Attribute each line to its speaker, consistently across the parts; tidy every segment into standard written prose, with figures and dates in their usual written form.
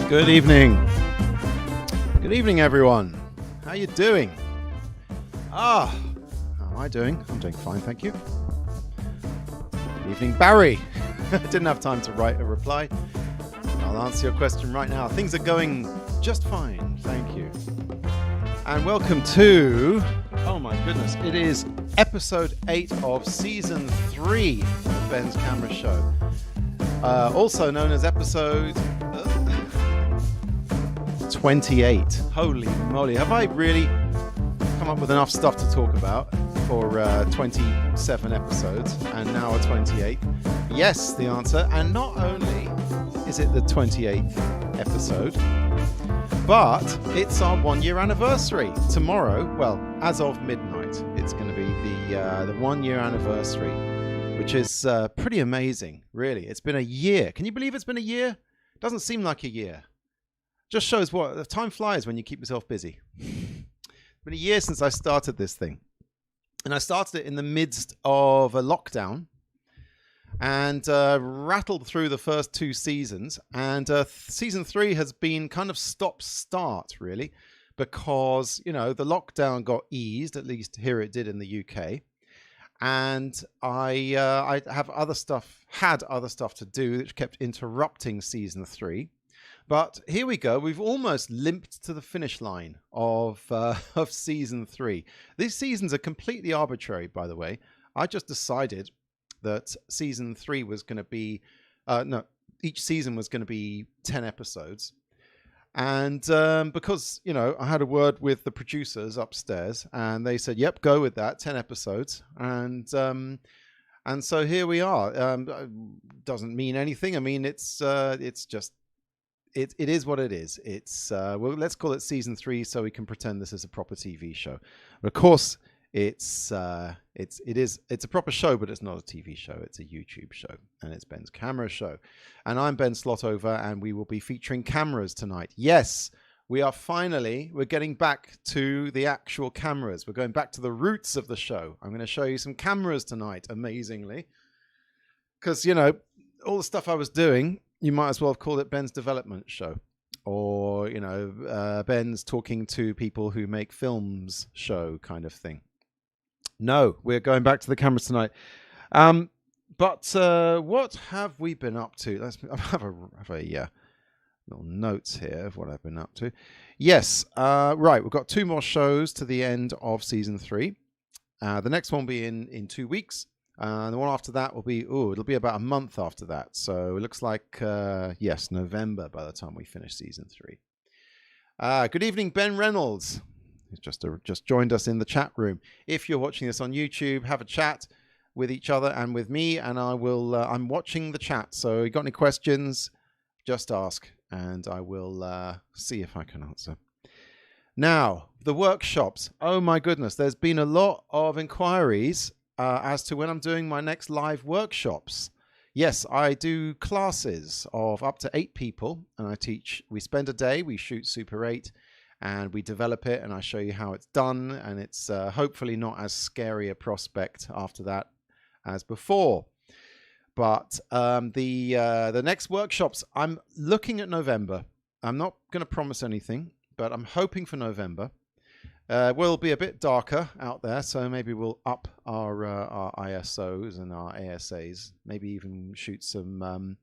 Speaker 1: Good evening. Good evening, everyone. How you doing? How am I doing? I'm doing fine, thank you. Good evening, Barry. I didn't have time to write a reply. I'll answer your question right now. Things are going just fine, thank you. And welcome to, oh my goodness, it is episode 8 of season 3 of Ben's Camera Show. Also known as episode 28. Holy moly, have I really come up with enough stuff to talk about for 27 episodes and now a 28? Yes, the answer. And not only is it the 28th episode, but it's our 1 year anniversary tomorrow. Well, as of midnight, it's going to be the 1 year anniversary, which is pretty amazing, really. It's been a year. Can you believe it's been a year? Doesn't seem like a year. Just shows what the time flies when you keep yourself busy. It's been a year since I started this thing. And I started it in the midst of a lockdown and rattled through the first 2 seasons. And season 3 has been kind of stop-start, really, because, you know, the lockdown got eased, at least here it did in the UK. And I had other stuff to do, which kept interrupting season 3. But here we go. We've almost limped to the finish line of season 3. These seasons are completely arbitrary, by the way. I just decided that season 3 was going to be each season was going to be 10 episodes. And because, you know, I had a word with the producers upstairs and they said, yep, go with that, 10 episodes. And so here we are. Doesn't mean anything. I mean, it's just, it is what it is. It's, well, let's call it season 3 so we can pretend this is a proper TV show. But of course, it's a proper show, but it's not a TV show. It's a YouTube show, and it's Ben's Camera Show. And I'm Ben Slotover, and we will be featuring cameras tonight. Yes, we're getting back to the actual cameras. We're going back to the roots of the show. I'm going to show you some cameras tonight, amazingly. Because, you know, all the stuff I was doing, you might as well have called it Ben's Development Show. Or, you know, Ben's talking to people who make films show kind of thing. No, we're going back to the cameras tonight. But what have we been up to? Let's have a little notes here of what I've been up to. Yes, right. We've got 2 more shows to the end of season 3. The next one will be in 2 weeks. The one after that will be, it'll be about a month after that. So it looks like, yes, November by the time we finish season 3. Good evening, Ben Reynolds. He's just joined us in the chat room. If you're watching this on YouTube, have a chat with each other and with me, and I will. I'm watching the chat, so if you got any questions, just ask, and I will see if I can answer. Now, the workshops. Oh my goodness, there's been a lot of inquiries as to when I'm doing my next live workshops. Yes, I do classes of up to 8 people, and I teach. We spend a day, we shoot Super 8. And we develop it, and I show you how it's done, and it's hopefully not as scary a prospect after that as before. But the next workshops, I'm looking at November. I'm not going to promise anything, but I'm hoping for November. We'll be a bit darker out there, so maybe we'll up our ISOs and our ASAs, maybe even shoot some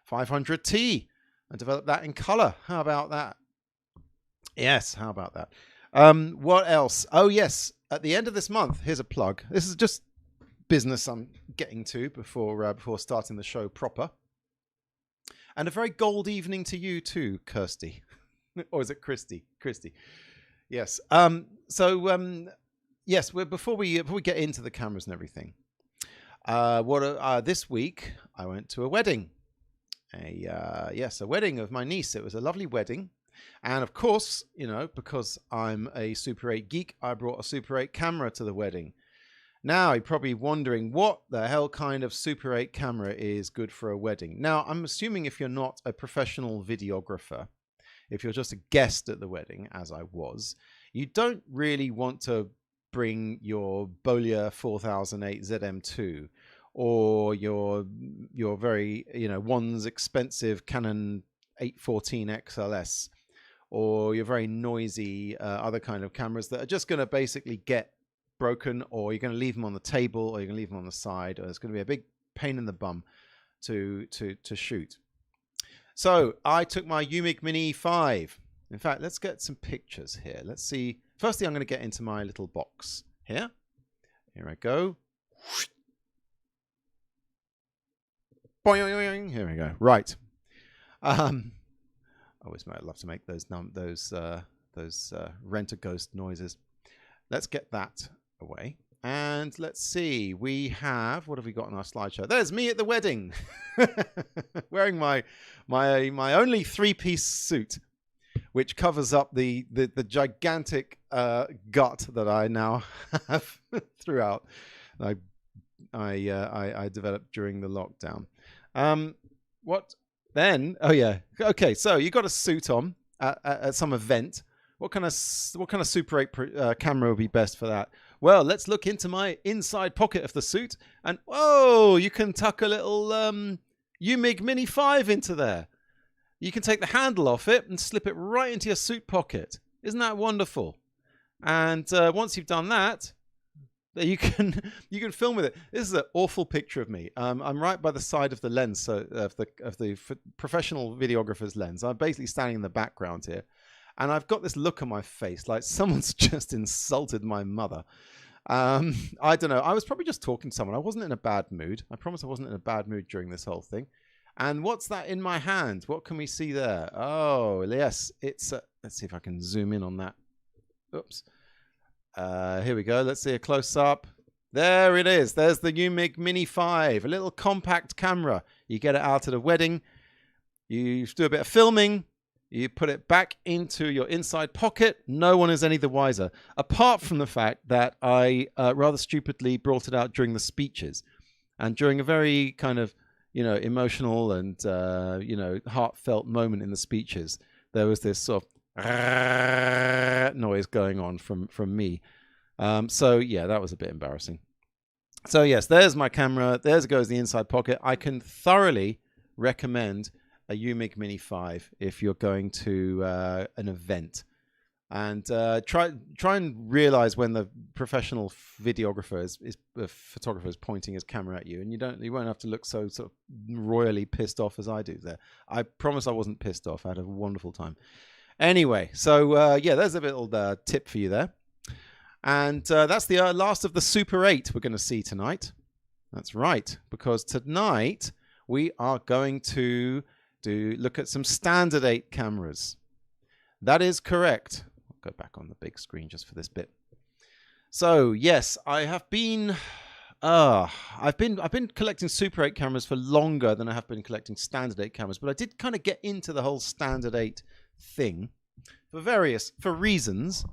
Speaker 1: 500T and develop that in color. How about that? Yes, how about that? What else? Oh, yes. At the end of this month, here's a plug. This is just business I'm getting to before starting the show proper. And a very gold evening to you too, Kirsty. Or is it Christy? Christy. Yes. Yes. Before we get into the cameras and everything, this week I went to a wedding. A wedding of my niece. It was a lovely wedding. And of course, you know, because I'm a Super 8 geek, I brought a Super 8 camera to the wedding. Now, you're probably wondering what the hell kind of Super 8 camera is good for a wedding. Now, I'm assuming if you're not a professional videographer, if you're just a guest at the wedding, as I was, you don't really want to bring your Bollier 4008 ZM2 or your very, you know, one's expensive Canon 814 XLS, or your very noisy other kind of cameras that are just going to basically get broken, or you're going to leave them on the table, or you're going to leave them on the side, or it's going to be a big pain in the bum to shoot. So I took my UMIG Mini 5. In fact, let's get some pictures here. Let's see. Firstly, I'm going to get into my little box here. Here I go. Boing, here we go. Right. I always love to make those rent-a-ghost noises. Let's get that away. And let's see. We have, what have we got on our slideshow? There's me at the wedding. Wearing my only three-piece suit, which covers up the gigantic gut that I now have throughout. I developed during the lockdown. What then? Oh yeah. Okay, so you got a suit on at some event. What kind of Super 8 camera would be best for that? Well, let's look into my inside pocket of the suit, and whoa, you can tuck a little UMIG Mini 5 into there. You can take the handle off it and slip it right into your suit pocket. Isn't that wonderful? And once you've done that, you can film with it. This is an awful picture of me. I'm right by the side of the lens, so of the professional videographer's lens. I'm basically standing in the background here, and I've got this look on my face like someone's just insulted my mother. I don't know. I was probably just talking to someone. I wasn't in a bad mood. I promise I wasn't in a bad mood during this whole thing. And what's that in my hand? What can we see there? Oh, yes. It's let's see if I can zoom in on that. Oops. Here we go. Let's see a close-up. There it is. There's the UMIG Mini 5, a little compact camera. You get it out at a wedding. You do a bit of filming. You put it back into your inside pocket. No one is any the wiser, apart from the fact that I rather stupidly brought it out during the speeches, and during a very kind of emotional and heartfelt moment in the speeches, there was this sort of noise going on from me. So yeah, that was a bit embarrassing. So yes, there's my camera. There goes the inside pocket. I can thoroughly recommend a UMIG Mini 5 if you're going to an event, and try and realize when the professional videographer photographer is pointing his camera at you, and you won't have to look so sort of royally pissed off as I do there. I promise I wasn't pissed off. I had a wonderful time. Anyway, so yeah, there's a little tip for you there. And that's the last of the Super 8 we're going to see tonight. That's right, because tonight we are going to look at some standard 8 cameras. That is correct. I'll go back on the big screen just for this bit. So yes, I have been I've been collecting Super 8 cameras for longer than I have been collecting standard 8 cameras, but I did kind of get into the whole standard 8 thing for various reasons.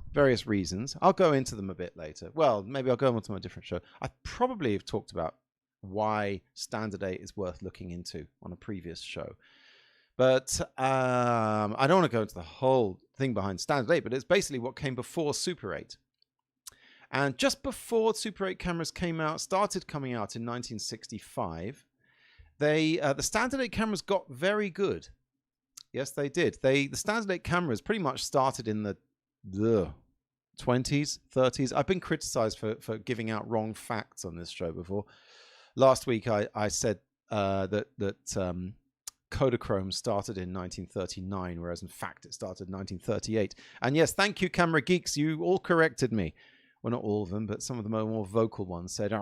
Speaker 1: I'll go into them a bit later. Well, maybe I'll go on to a different show. I probably have talked about why standard 8 is worth looking into on a previous show. But I don't want to go into the whole thing behind standard 8, but it's basically what came before Super 8. And just before Super 8 cameras started coming out in 1965, the standard 8 cameras got very good. Yes, they did. The standard 8 cameras pretty much started in the 20s, 30s. I've been criticized for giving out wrong facts on this show before. Last week I said that Kodachrome started in 1939, whereas in fact it started in 1938. And yes, thank you, camera geeks. You all corrected me. Well, not all of them, but some of the more vocal ones said,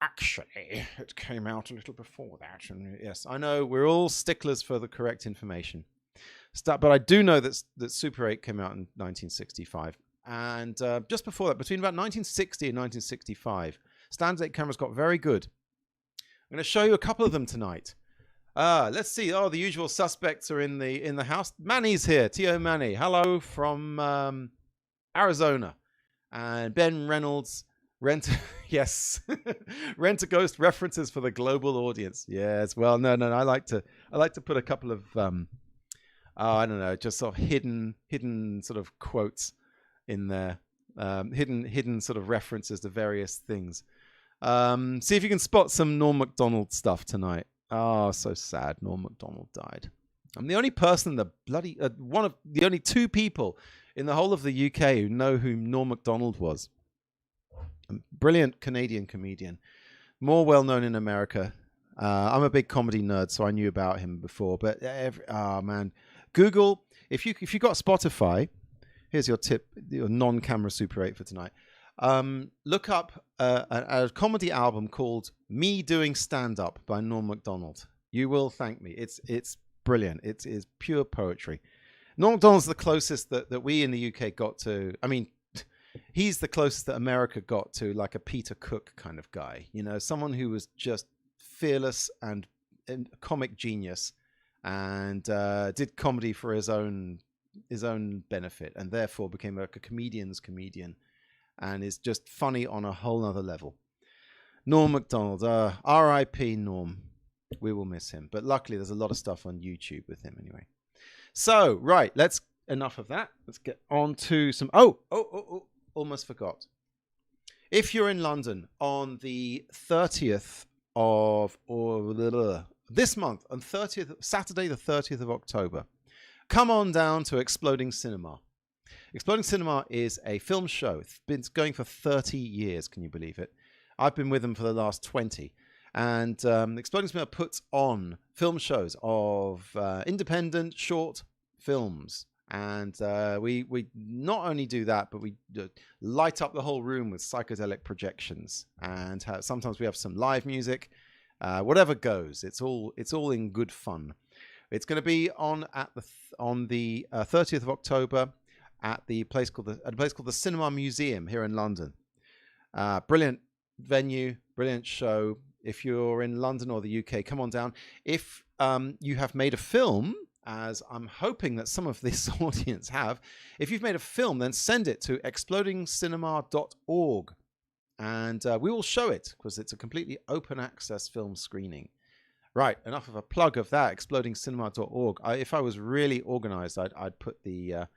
Speaker 1: actually, it came out a little before that. And yes, I know we're all sticklers for the correct information. But I do know that Super 8 came out in 1965. And just before that, between about 1960 and 1965, standard 8 cameras got very good. I'm going to show you a couple of them tonight. Let's see. Oh, the usual suspects are in the house. Manny's here. T.O. Manny. Hello from Arizona. And Ben Reynolds. Yes. Rent-a-Ghost references for the global audience. Yes. Well, no. I like to put a couple of I don't know, just sort of hidden sort of quotes in there. Hidden sort of references to various things. See if you can spot some Norm Macdonald stuff tonight. Oh, so sad. Norm Macdonald died. I'm the only person, one of the only two people in the whole of the UK who know who Norm Macdonald was. A brilliant Canadian comedian, more well known in America. I'm a big comedy nerd, so I knew about him before. But man, Google if you got Spotify. Here's your tip, your non-camera Super 8 for tonight. Look up a comedy album called "Me Doing Stand Up" by Norm Macdonald. You will thank me. It's brilliant. It is pure poetry. Norm Macdonald's the closest that we in the UK got to. I mean, he's the closest that America got to like a Peter Cook kind of guy. You know, someone who was just fearless and comic genius, and did comedy for his own benefit, and therefore became like a comedian's comedian, and is just funny on a whole other level. Norm Macdonald, R.I.P. Norm. We will miss him, but luckily there's a lot of stuff on YouTube with him anyway. So right, enough of that. Let's get on to some. Almost forgot. If you're in London on the 30th of this month, on Saturday the 30th of October, come on down to Exploding Cinema. Exploding Cinema is a film show. It's been going for 30 years. Can you believe it? I've been with them for the last 20. And Exploding Cinema puts on film shows of independent short films. And we not only do that, but we light up the whole room with psychedelic projections. And sometimes we have some live music. Whatever goes. It's all in good fun. It's going to be on the 30th of October at a place called the Cinema Museum here in London. Brilliant venue, brilliant show. If you're in London or the UK, come on down. If you have made a film, as I'm hoping that some of this audience have, if you've made a film, then send it to explodingcinema.org, and we will show it because it's a completely open access film screening. Right, enough of a plug of that. Explodingcinema.org. If I was really organized, I'd put the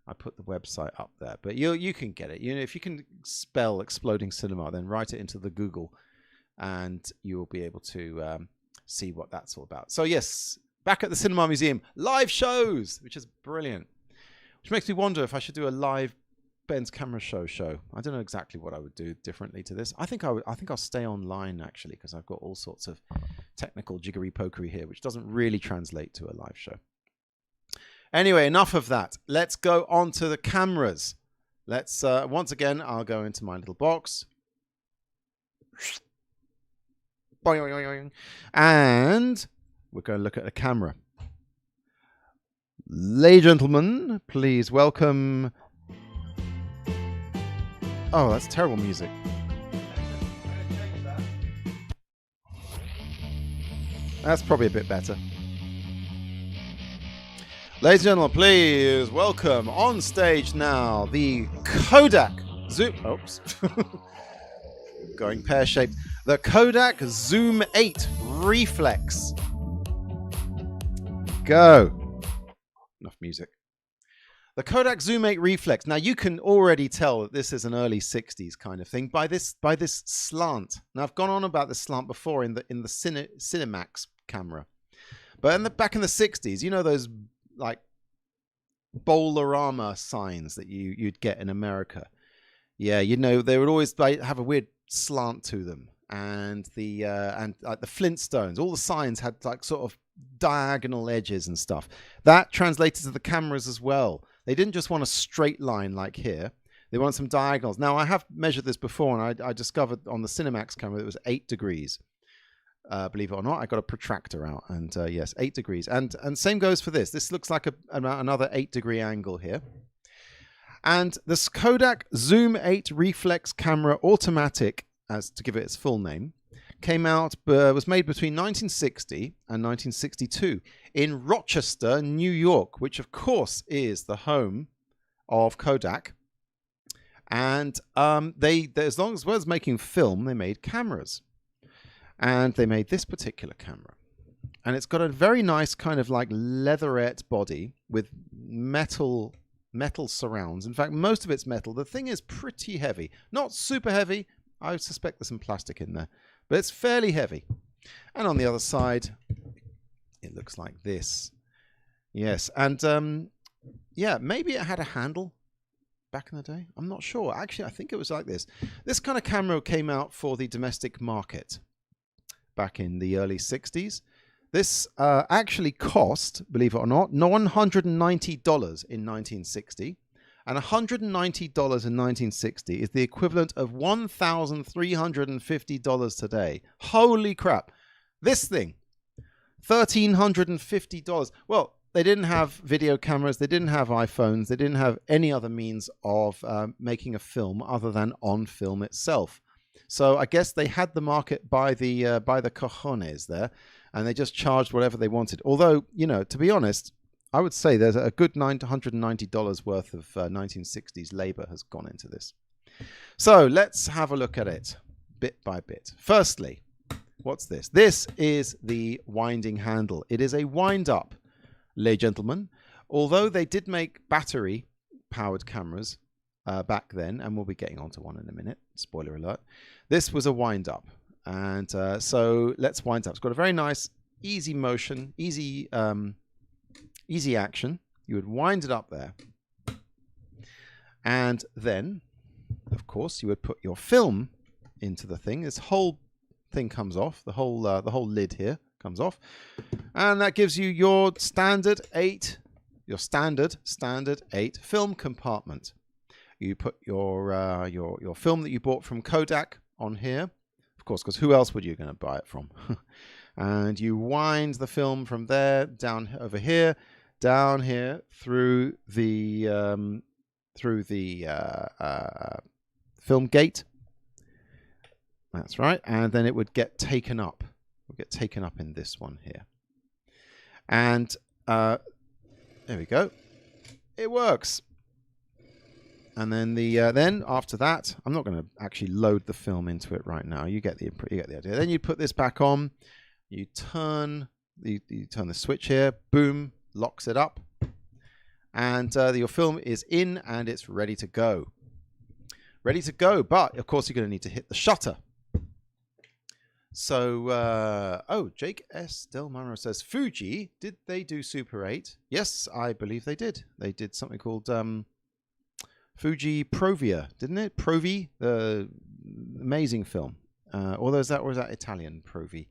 Speaker 1: website up there. But you can get it. You know, if you can spell Exploding Cinema, then write it into the Google, and you will be able to see what that's all about. So yes, back at the Cinema Museum, live shows, which is brilliant. Which makes me wonder if I should do a live Ben's Camera Show. I don't know exactly what I would do differently to this. I think I'll stay online actually, because I've got all sorts of technical jiggery pokery here, which doesn't really translate to a live show. Anyway, enough of that. Let's go on to the cameras. Let's once again, I'll go into my little box. And we're going to look at a camera. Ladies and gentlemen, please welcome... Oh, that's terrible music. That's probably a bit better. Ladies and gentlemen, please welcome on stage now the Kodak Zoom... Oops. Going pear-shaped. The Kodak Zoom 8 Reflex. Go. Enough music. The Kodak Zoom 8 Reflex. Now you can already tell that this is an early 60s kind of thing by this slant. Now I've gone on about this slant before in the Cinemax camera. But back in the 60s, you know those like Bowlerama signs that you'd get in America. Yeah, you know, they would always have a weird slant to them. And like the Flintstones, all the signs had like sort of diagonal edges and stuff. That translated to the cameras as well. They didn't just want a straight line like here. They want some diagonals. Now, I have measured this before, and I discovered on the Cinemax camera that it was 8 degrees. Believe it or not, I got a protractor out, and yes, 8 degrees. And same goes for this. This looks like another 8-degree angle here. And this Kodak Zoom 8 Reflex camera automatic, as to give it its full name, came out, was made between 1960 and 1962 in Rochester, New York, which of course is the home of Kodak. And they as long as well as making film, they made cameras. And they made this particular camera. And it's got a very nice kind of like leatherette body with metal surrounds. In fact, most of it's metal. The thing is pretty heavy. Not super heavy. I suspect there's some plastic in there. But it's fairly heavy. And on the other side, it looks like this. Yes, and yeah, maybe it had a handle back in the day. I'm not sure. Actually, I think it was like this. This kind of camera came out for the domestic market back in the early 60s. This actually cost, believe it or not, $190 in 1960. And $190 in 1960 is the equivalent of $1,350 today. Holy crap. This thing, $1,350. Well, they didn't have video cameras. They didn't have iPhones. They didn't have any other means of making a film other than on film itself. So I guess they had the market by the cojones there, and they just charged whatever they wanted. Although, you know, to be honest, I would say there's a good $190 worth of 1960s labor has gone into this. So let's have a look at it bit by bit. Firstly, what's this? This is the winding handle. It is a wind-up, ladies and gentlemen. Although they did make battery-powered cameras back then, and we'll be getting onto one in a minute, spoiler alert, this was a wind-up. And so let's wind up. It's got a very nice, easy motion, easy action. You would wind it up there. And then, of course, you would put your film into the thing. This whole thing comes off. The whole lid here comes off. And that gives you your standard 8 film compartment. You put your film that you bought from Kodak on here. Of course, because who else would you going to buy it from? And you wind the film from there down over here, down here through the film gate. That's right, and then it would get taken up. It would get taken up in this one here, and there we go. It works. And then then after that, I'm not going to actually load the film into it right now. You get the idea. Then you put this back on. You turn the switch here. Boom, locks it up, and your film is in and it's ready to go. Ready to go. But of course, you're going to need to hit the shutter. So, oh, Jake S. Del Monroe says, Fuji, did they do Super 8? Yes, I believe they did. They did something called Fuji Provia, didn't it? Provi, the amazing film. Or was that Italian Provi?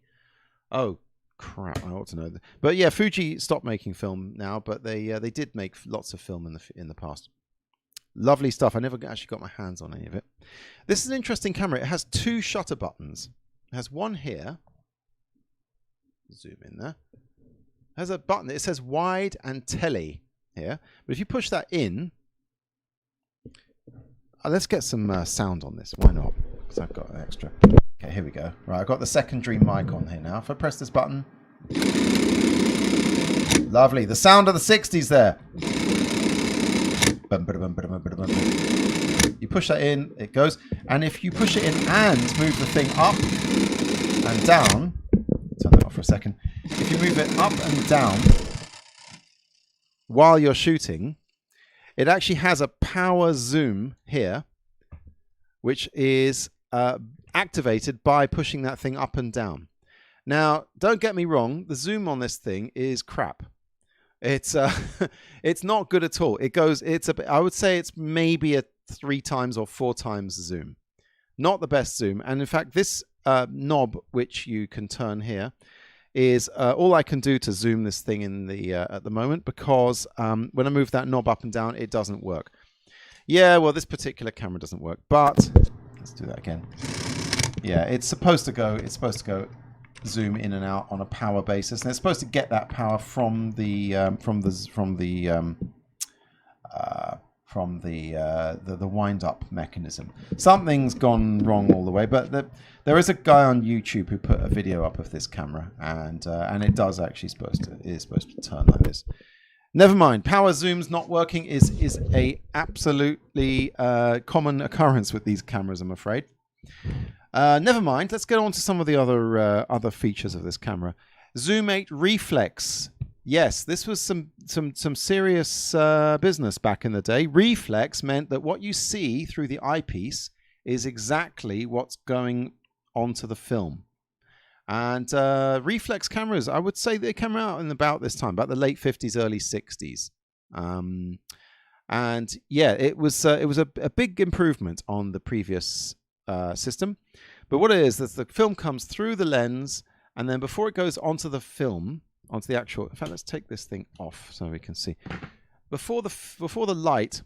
Speaker 1: Oh crap! I ought to know. But yeah, Fuji stopped making film now, but they did make lots of film in the past. Lovely stuff. I never actually got my hands on any of it. This is an interesting camera. It has 2 shutter buttons. It has one here. Zoom in there. It has a button. It says wide and tele here. But if you push that in. Let's get some sound on this. Why not? Because I've got an extra. Okay, here we go. Right, I've got the secondary mic on here now. If I press this button. Lovely. The sound of the 60s there. You push that in, it goes. And if you push it in and move the thing up and down. Turn that off for a second. If you move it up and down while you're shooting, it actually has a power zoom here, which is activated by pushing that thing up and down. Now, don't get me wrong, the zoom on this thing is crap. It's it's not good at all. I would say it's maybe a 3 times or 4 times zoom. Not the best zoom. And in fact, this knob, which you can turn here, is all I can do to zoom this thing in the at the moment, because when I move that knob up and down, it doesn't work. Yeah, well, this particular camera doesn't work, but let's do that again. Yeah, it's supposed to go zoom in and out on a power basis, and it's supposed to get that power from the wind-up mechanism. Something's gone wrong all the way, but there is a guy on YouTube who put a video up of this camera, and it does actually is supposed to turn like this. Never mind. Power zooms not working is a absolutely common occurrence with these cameras, I'm afraid. Never mind. Let's get on to some of the other features of this camera. Zoom 8 Reflex. Yes, this was some serious business back in the day. Reflex meant that what you see through the eyepiece is exactly what's going onto the film. And reflex cameras, I would say they came out in about this time, about the late 50s, early 60s. And yeah, it was a big improvement on the previous system. But what it is the film comes through the lens, and then before it goes onto the film, onto the actual. In fact, let's take this thing off so we can see. Before the light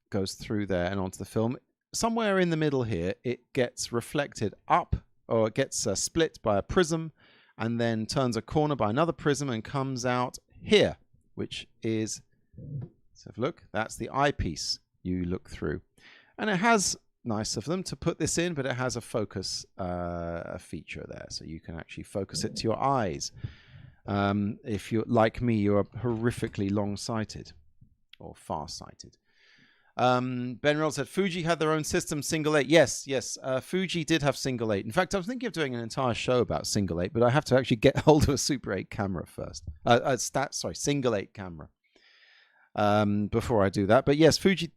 Speaker 1: goes through there and onto the film, somewhere in the middle here, it gets reflected up, or it gets split by a prism, and then turns a corner by another prism and comes out here, which is, let's have a look, that's the eyepiece you look through. And it has, nice of them to put this in, but it has a focus feature there, so you can actually focus it to your eyes. If you're like me, you're horrifically long-sighted or far-sighted. Ben Roll said Fuji had their own system, single 8. Yes. Fuji did have single 8. In fact, I was thinking of doing an entire show about single 8, but I have to actually get hold of a Super 8 camera first. Single 8 camera. Before I do that. But yes, Fuji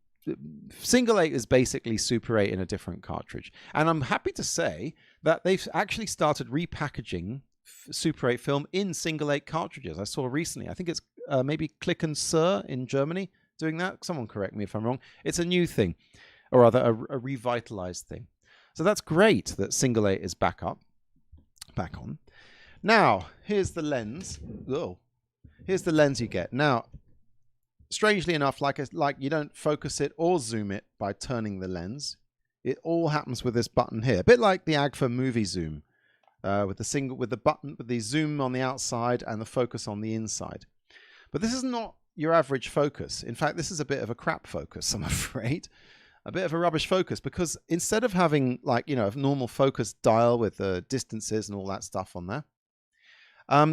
Speaker 1: single 8 is basically Super 8 in a different cartridge. And I'm happy to say that they've actually started repackaging Super 8 film in single 8 cartridges. I saw recently, I think it's maybe Click and Sir in Germany doing that. Someone correct me if I'm wrong. It's a new thing, or rather a revitalized thing. So that's great that single 8 is back on. Now, here's the lens. Oh, here's the lens you get. Now, strangely enough, like you don't focus it or zoom it by turning the lens. It all happens with this button here. A bit like the Agfa movie zoom, with the zoom on the outside and the focus on the inside. But this is not your average focus. In fact, this is a bit of a crap focus, I'm afraid. A bit of a rubbish focus, because instead of having a normal focus dial with the distances and all that stuff on there,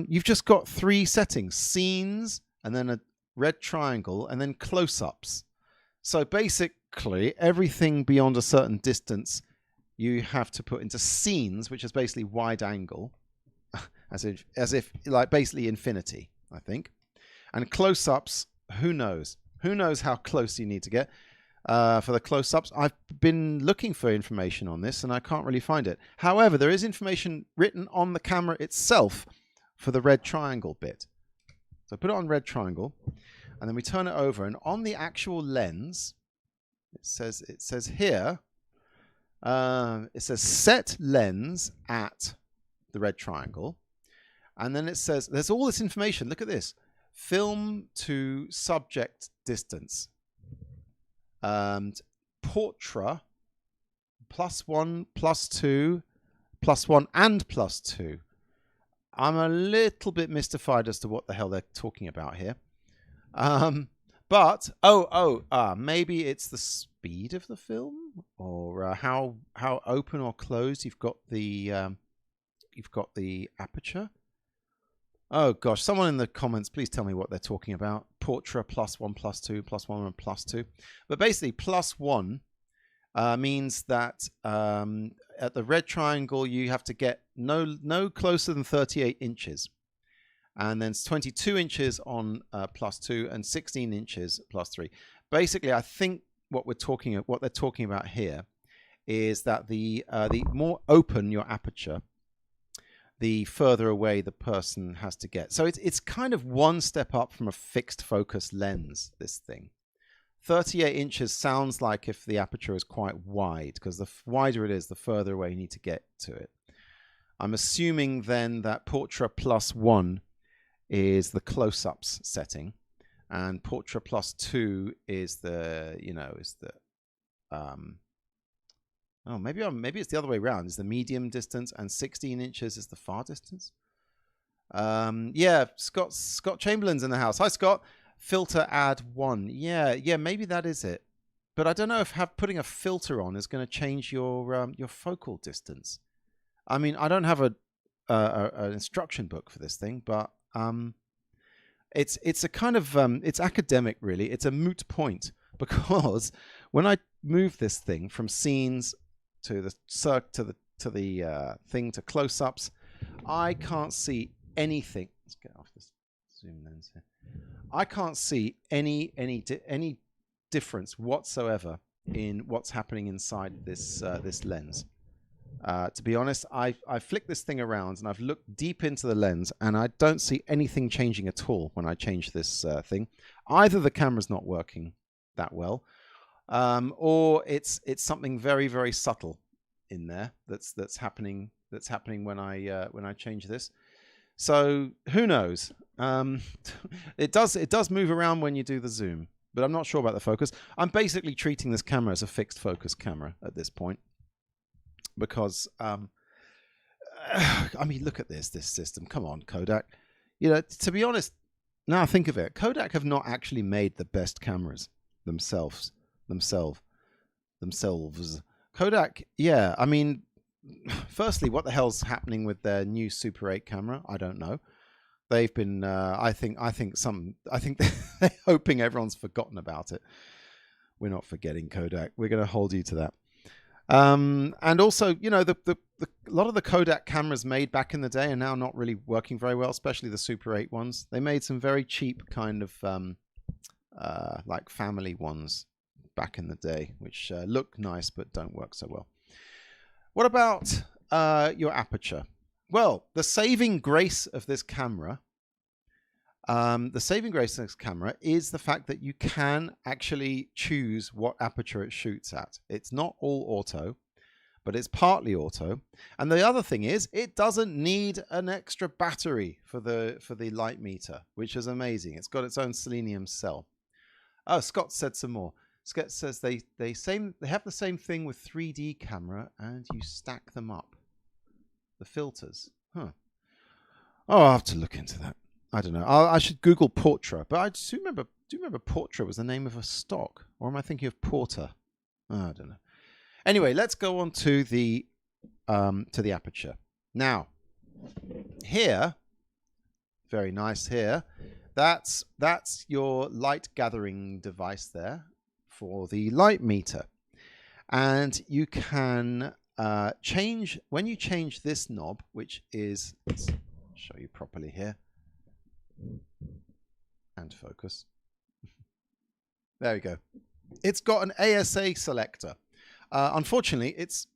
Speaker 1: you've just got 3 settings: scenes, and then a red triangle, and then close-ups. So basically, everything beyond a certain distance you have to put into scenes, which is basically wide angle, as if like basically infinity, I think. And close-ups, who knows? Who knows how close you need to get for the close-ups? I've been looking for information on this, and I can't really find it. However, there is information written on the camera itself for the red triangle bit. So put it on red triangle, and then we turn it over, and on the actual lens, it says here, it says set lens at the red triangle, and then it says there's all this information. Look at this: film to subject distance, portrait +1, +2, +1, and +2. I'm a little bit mystified as to what the hell they're talking about here. But maybe it's the speed of the film, or how open or closed you've got the aperture. Oh gosh, someone in the comments, please tell me what they're talking about. Portrait +1, +2, +1, and +2. But basically, +1 means that at the red triangle you have to get no closer than 38 inches, and then it's 22 inches on +2 and 16 inches +3. Basically, I think what they're talking about here is that the more open your aperture, the further away the person has to get. So it's kind of one step up from a fixed focus lens, this thing. 38 inches sounds like if the aperture is quite wide, because the wider it is, the further away you need to get to it. I'm assuming then that portrait +1 is the close-ups setting, and portrait +2 is maybe it's the other way around. Is the medium distance, and 16 inches is the far distance. Yeah, Scott Chamberlain's in the house. Hi, Scott. Filter add 1. Yeah, maybe that is it. But I don't know if putting a filter on is going to change your focal distance. I mean, I don't have an instruction book for this thing, but it's a kind of it's academic, really. It's a moot point, because when I move this thing from scenes to the thing to close-ups, I can't see anything. Let's get off this zoom lens here. I can't see any difference whatsoever in what's happening inside this lens. To be honest, I flicked this thing around and I've looked deep into the lens and I don't see anything changing at all when I change this thing. Either the camera's not working that well, or it's something very, very subtle in there that's happening when I change this. So who knows? It does move around when you do the zoom, but I'm not sure about the focus. I'm basically treating this camera as a fixed focus camera at this point. Because I mean, look at this system. Come on, Kodak. You know, to be honest, now I think of it, Kodak have not actually made the best cameras themselves. Kodak, yeah. I mean, firstly, what the hell's happening with their new Super 8 camera? I don't know. They've been, I think they're hoping everyone's forgotten about it. We're not forgetting, Kodak. We're going to hold you to that. And also, you know, a lot of the Kodak cameras made back in the day are now not really working very well, especially the Super 8 ones. They made some very cheap kind of like family ones back in the day, which look nice but don't work so well. What about your aperture? Well, the saving grace of this camera is the fact that you can actually choose what aperture it shoots at. It's not all auto, but it's partly auto. And the other thing is, it doesn't need an extra battery for the light meter, which is amazing. It's got its own selenium cell. Oh, Scott said some more. Scott says they have the same thing with 3D camera, and you stack them up. The filters, huh? Oh, I'll have to look into that. I don't know. I should Google Portra, but I do remember Portra was the name of a stock, or am I thinking of Porter? Oh, I don't know. Anyway, let's go on to the aperture. Now, here, very nice here. That's your light gathering device there for the light meter, and you can change when you change this knob, which is, let's show you properly here. And focus. There we go. It's got an ASA selector. Unfortunately, it's,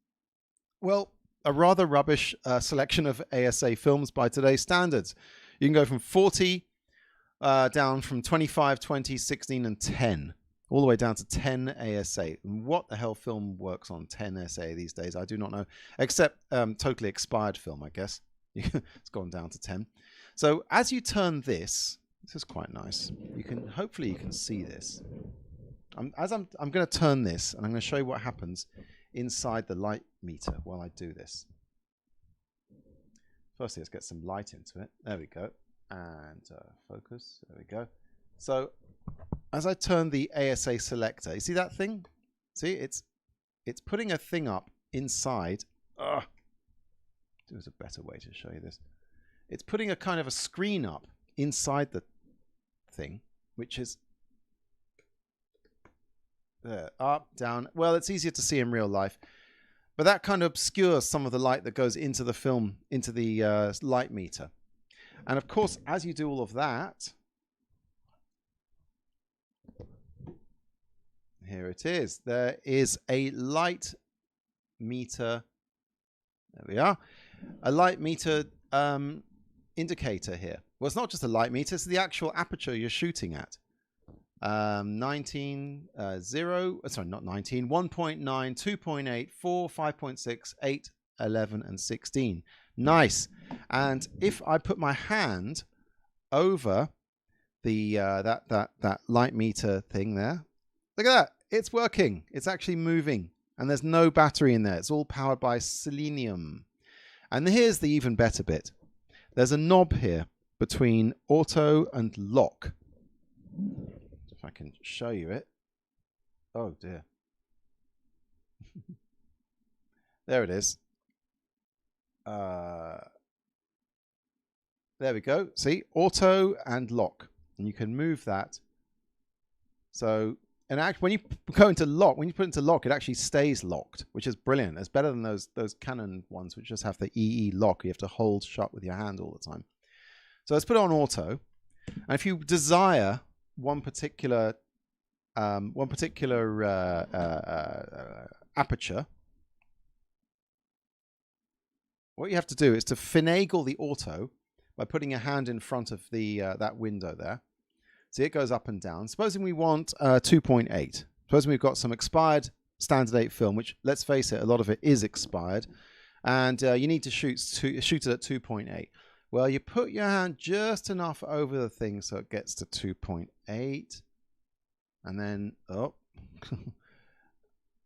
Speaker 1: well, a rather rubbish selection of ASA films by today's standards. You can go from 40 down from 25, 20, 16, and 10, all the way down to 10 ASA. And what the hell film works on 10 ASA these days? I do not know, except totally expired film, I guess. It's gone down to 10. So as you turn this is quite nice. Hopefully you can see this. I'm going to turn this, and I'm going to show you what happens inside the light meter while I do this. Firstly, let's get some light into it. There we go. And focus. There we go. So as I turn the ASA selector, you see that thing? See, it's putting a thing up inside. There's a better way to show you this. It's putting a kind of a screen up inside the thing, which is there, up, down. Well, it's easier to see in real life, but that kind of obscures some of the light that goes into the film, into the light meter. And of course, as you do all of that, here it is. There is a light meter. There we are. A light meter indicator here. Well, it's not just a light meter, it's the actual aperture you're shooting at. 1.9, 2.8, 4, 5.6, 8, 11, and 16. Nice. And if I put my hand over the that light meter thing there, look at that. It's working. It's actually moving. And there's no battery in there. It's all powered by selenium. And here's the even better bit. There's a knob here between auto and lock. If I can show you it. Oh dear. There it is. There we go. See, auto and lock. And you can move that. So, and actually, when you go into lock, when you put it into lock, it actually stays locked, which is brilliant. It's better than those Canon ones, which just have the EE lock. You have to hold shut with your hand all the time. So let's put it on auto. And if you desire one particular aperture, what you have to do is to finagle the auto by putting your hand in front of the that window there. See, it goes up and down. Supposing we want 2.8. Supposing we've got some expired standard 8 film, which, let's face it, a lot of it is expired, and you need to shoot it at 2.8. Well, you put your hand just enough over the thing so it gets to 2.8, and then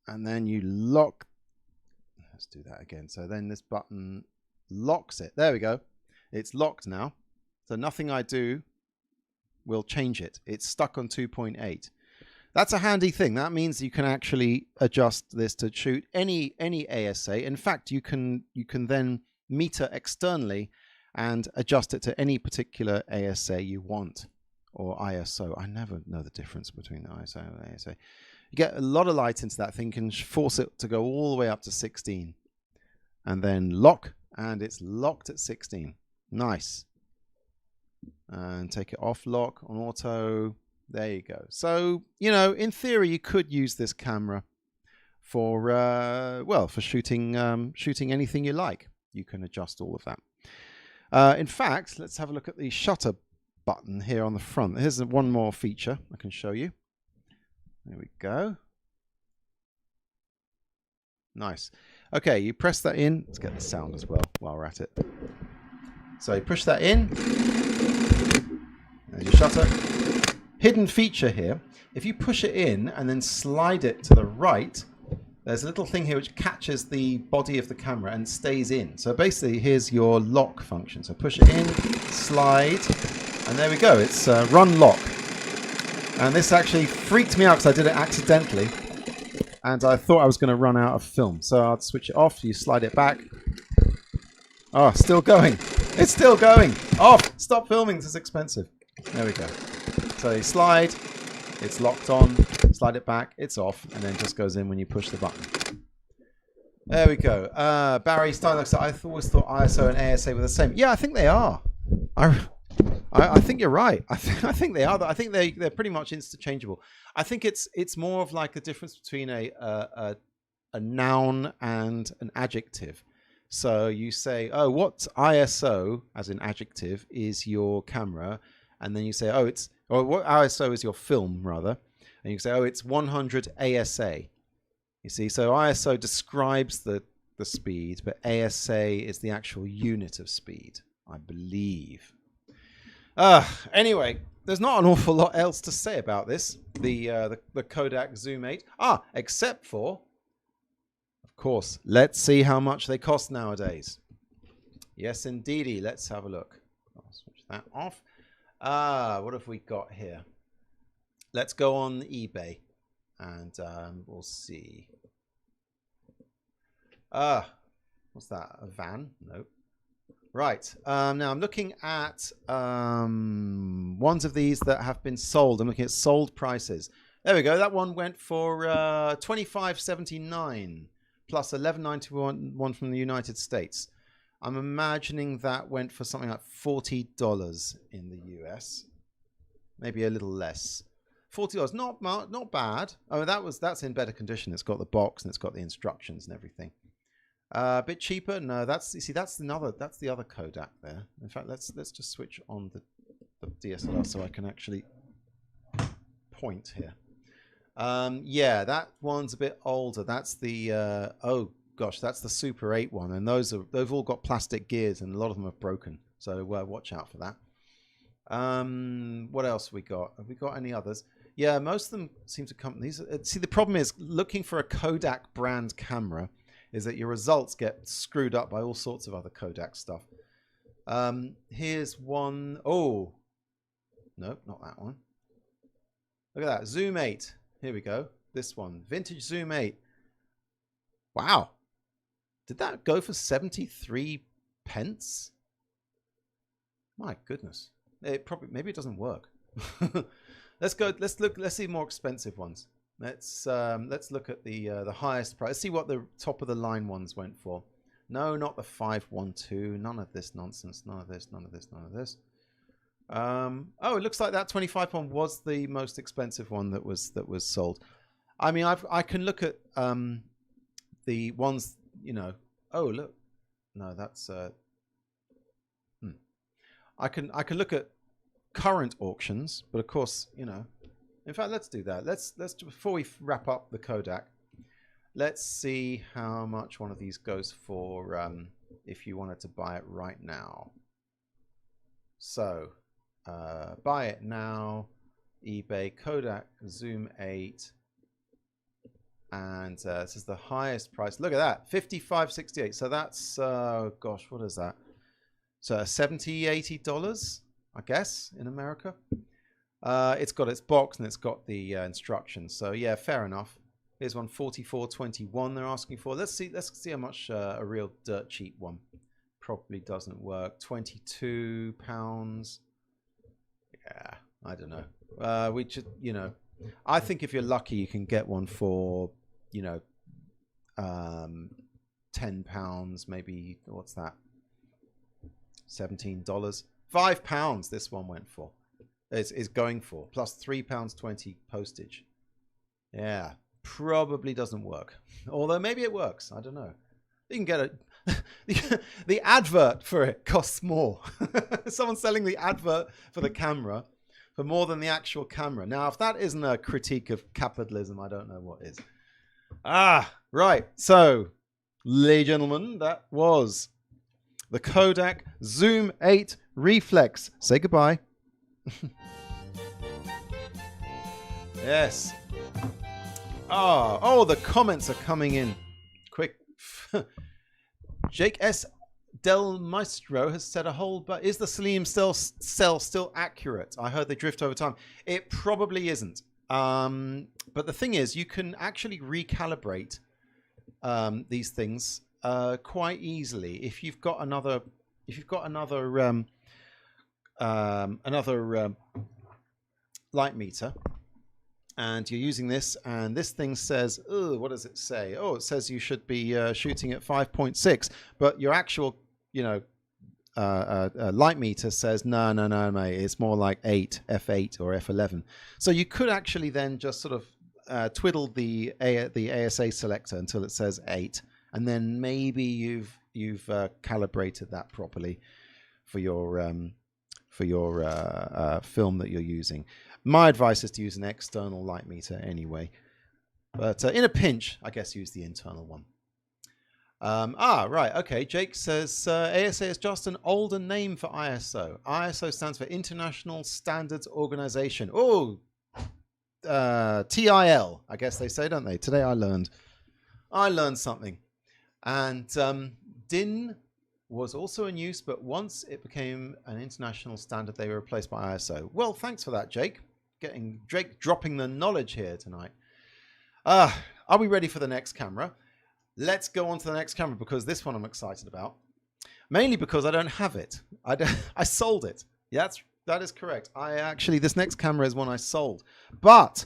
Speaker 1: and then you lock. Let's do that again. So then this button locks it. There we go. It's locked now. So nothing I do will change it. It's stuck on 2.8. That's a handy thing. That means you can actually adjust this to shoot any ASA. In fact, you can then meter externally and adjust it to any particular ASA you want, or ISO. I never know the difference between the ISO and the ASA. You get a lot of light into that thing, can force it to go all the way up to 16, and then lock, and it's locked at 16. Nice. And take it off lock on auto. There you go. So, you know, in theory, you could use this camera for well, for shooting anything you like. You can adjust all of that. In fact, let's have a look at the shutter button here on the front. Here's one more feature I can show you. There we go. Nice. Okay, you press that in. Let's get the sound as well while we're at it. So you push that in. There's your shutter. Hidden feature here. If you push it in and then slide it to the right, there's a little thing here which catches the body of the camera and stays in. So basically, here's your lock function. So push it in, slide, and there we go. It's run lock. And this actually freaked me out because I did it accidentally. And I thought I was going to run out of film. So I'll switch it off. You slide it back. Oh, still going. It's still going. Off. Stop filming. This is expensive. There we go. So you slide. It's locked on. Slide it back. It's off. And then just goes in when you push the button. There we go. Barry Steinlux, I always thought ISO and ASA were the same. Yeah, I think they are. I think you're right. I think they are. I think they're pretty much interchangeable. I think it's more of like a difference between a noun and an adjective. So you say, oh, what ISO as an adjective is your camera, and then you say, oh, or what ISO is your film rather, and you say, oh, it's 100 ASA. You see, so ISO describes the speed, but ASA is the actual unit of speed, I believe. Anyway, there's not an awful lot else to say about this, the Kodak Zoom 8. Except for, of course, let's see how much they cost nowadays. Yes, indeedy. Let's have a look. I'll switch that off. What have we got here? Let's go on eBay, and we'll see. What's that? A van? Nope. Right, now I'm looking at ones of these that have been sold. I'm looking at sold prices. There we go. That one went for $25.79 plus $11.91 from the United States. I'm imagining that went for something like $40 in the US, maybe a little less. $40, not bad. Oh, that's in better condition. It's got the box and it's got the instructions and everything. A bit cheaper. No, that's the other Kodak there. In fact, let's just switch on the DSLR so I can actually point here. Yeah, that one's a bit older. That's the oh gosh, that's the Super 8 one, and they've all got plastic gears and a lot of them are broken. So watch out for that. What else have we got? Have we got any others? Yeah, most of them seem to come. See, the problem is looking for a Kodak brand camera is that your results get screwed up by all sorts of other Kodak stuff. Here's one. Oh, no, not that one. Look at that, Zoom 8. Here we go. This one, vintage Zoom 8. Wow. Did that go for 73 pence? My goodness. Maybe it doesn't work. Let's see more expensive ones. Let's look at the highest price. Let's see what the top of the line ones went for. No, not the 512. None of this nonsense. None of this. None of this. None of this. Oh, it looks like that 25 one was the most expensive one that was sold. I mean, I can look at the ones, you know. Oh, look, No, that's I can look at current auctions, but of course, you know. In fact, let's do that. Let's before we wrap up the Kodak, let's see how much one of these goes for if you wanted to buy it right now. So, buy it now, eBay Kodak Zoom 8, and this is the highest price. Look at that, $55.68. So that's gosh, what is that? So $70-$80, I guess, in America. It's got its box and it's got the instructions. So yeah, fair enough. Here's one, $44.21 they're asking for. Let's see how much a real dirt cheap one. Probably doesn't work. £22. Yeah, I don't know. We should, you know, I think if you're lucky, you can get one for, you know, £10, maybe. What's that? $17. £5 this one went for. Is going for, plus £3.20 postage. Yeah, probably doesn't work. Although maybe it works. I don't know. You can get it. The advert for it costs more. Someone's selling the advert for the camera for more than the actual camera. Now, if that isn't a critique of capitalism, I don't know what is. Right. So, ladies and gentlemen, that was the Kodak Zoom 8 Reflex. Say goodbye. Yes. Oh, the comments are coming in quick. Jake S. Del Maestro has said a whole, but is the selenium cell still accurate? I heard they drift over time. It probably isn't. But the thing is, you can actually recalibrate these things quite easily if you've got another light meter, and you're using this, and this thing says, oh, what does it say? Oh, it says you should be shooting at 5.6, but your actual, you know, light meter says no, mate, it's more like 8, f8 or f11. So you could actually then just sort of twiddle the ASA selector until it says 8, and then maybe you've calibrated that properly for your film that you're using. My advice is to use an external light meter anyway, but in a pinch, I guess use the internal one. Right, okay. Jake says ASA is just an older name for ISO. ISO stands for International Standards Organization. Oh, TIL, I guess they say, don't they? Today I learned something. And DIN was also in use, but once it became an international standard, they were replaced by ISO. Well, thanks for that, Jake. Drake dropping the knowledge here tonight. Are we ready for the next camera? Let's go on to the next camera, because this one I'm excited about. Mainly because I don't have it. I sold it. Yeah, that is correct. This next camera is one I sold. But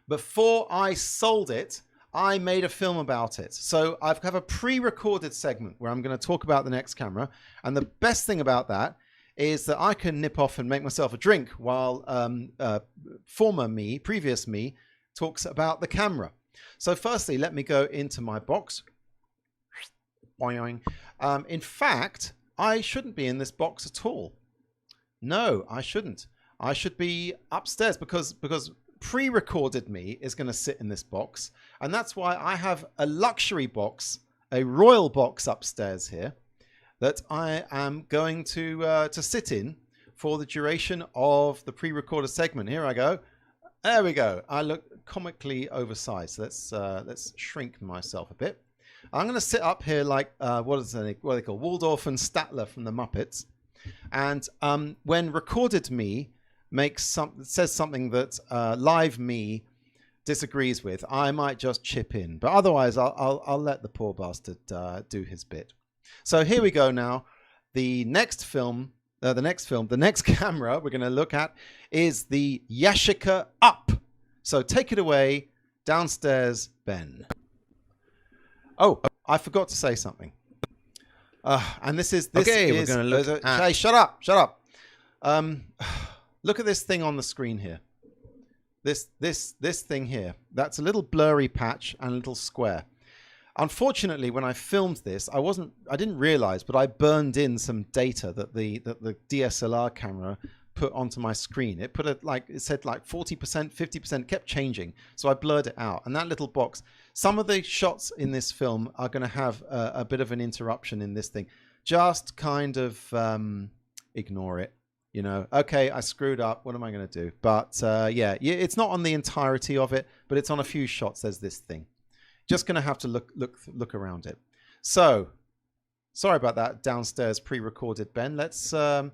Speaker 1: before I sold it, I made a film about it. So I have a pre-recorded segment where I'm going to talk about the next camera. And the best thing about that is that I can nip off and make myself a drink while previous me, talks about the camera. So firstly, let me go into my box. In fact, I shouldn't be in this box at all. No, I shouldn't. I should be upstairs because pre-recorded me is going to sit in this box, and that's why I have a luxury box, a royal box upstairs here that I am going to sit in for the duration of the pre-recorded segment. Here I go. There we go. I look comically oversized. So let's shrink myself a bit. I'm going to sit up here like what are they called? Waldorf and Statler from the Muppets. And when recorded me says something that live me disagrees with, I might just chip in. But otherwise, I'll let the poor bastard do his bit. So here we go now. The next camera we're going to look at is the Yashica UP. So take it away, downstairs, Ben. Oh, I forgot to say something. And this is we're going to look at... Hey, shut up. Look at this thing on the screen here. This thing here. That's a little blurry patch and a little square. Unfortunately, when I filmed this, I didn't realize, but I burned in some data that the DSLR camera put onto my screen. It said like 40%, 50%, kept changing. So I blurred it out. And that little box, some of the shots in this film are going to have a bit of an interruption in this thing. Just kind of ignore it. You know, okay, I screwed up. What am I going to do? But yeah, it's not on the entirety of it, but it's on a few shots. There's this thing. Just going to have to look around it. So, sorry about that downstairs pre-recorded, Ben. Let's have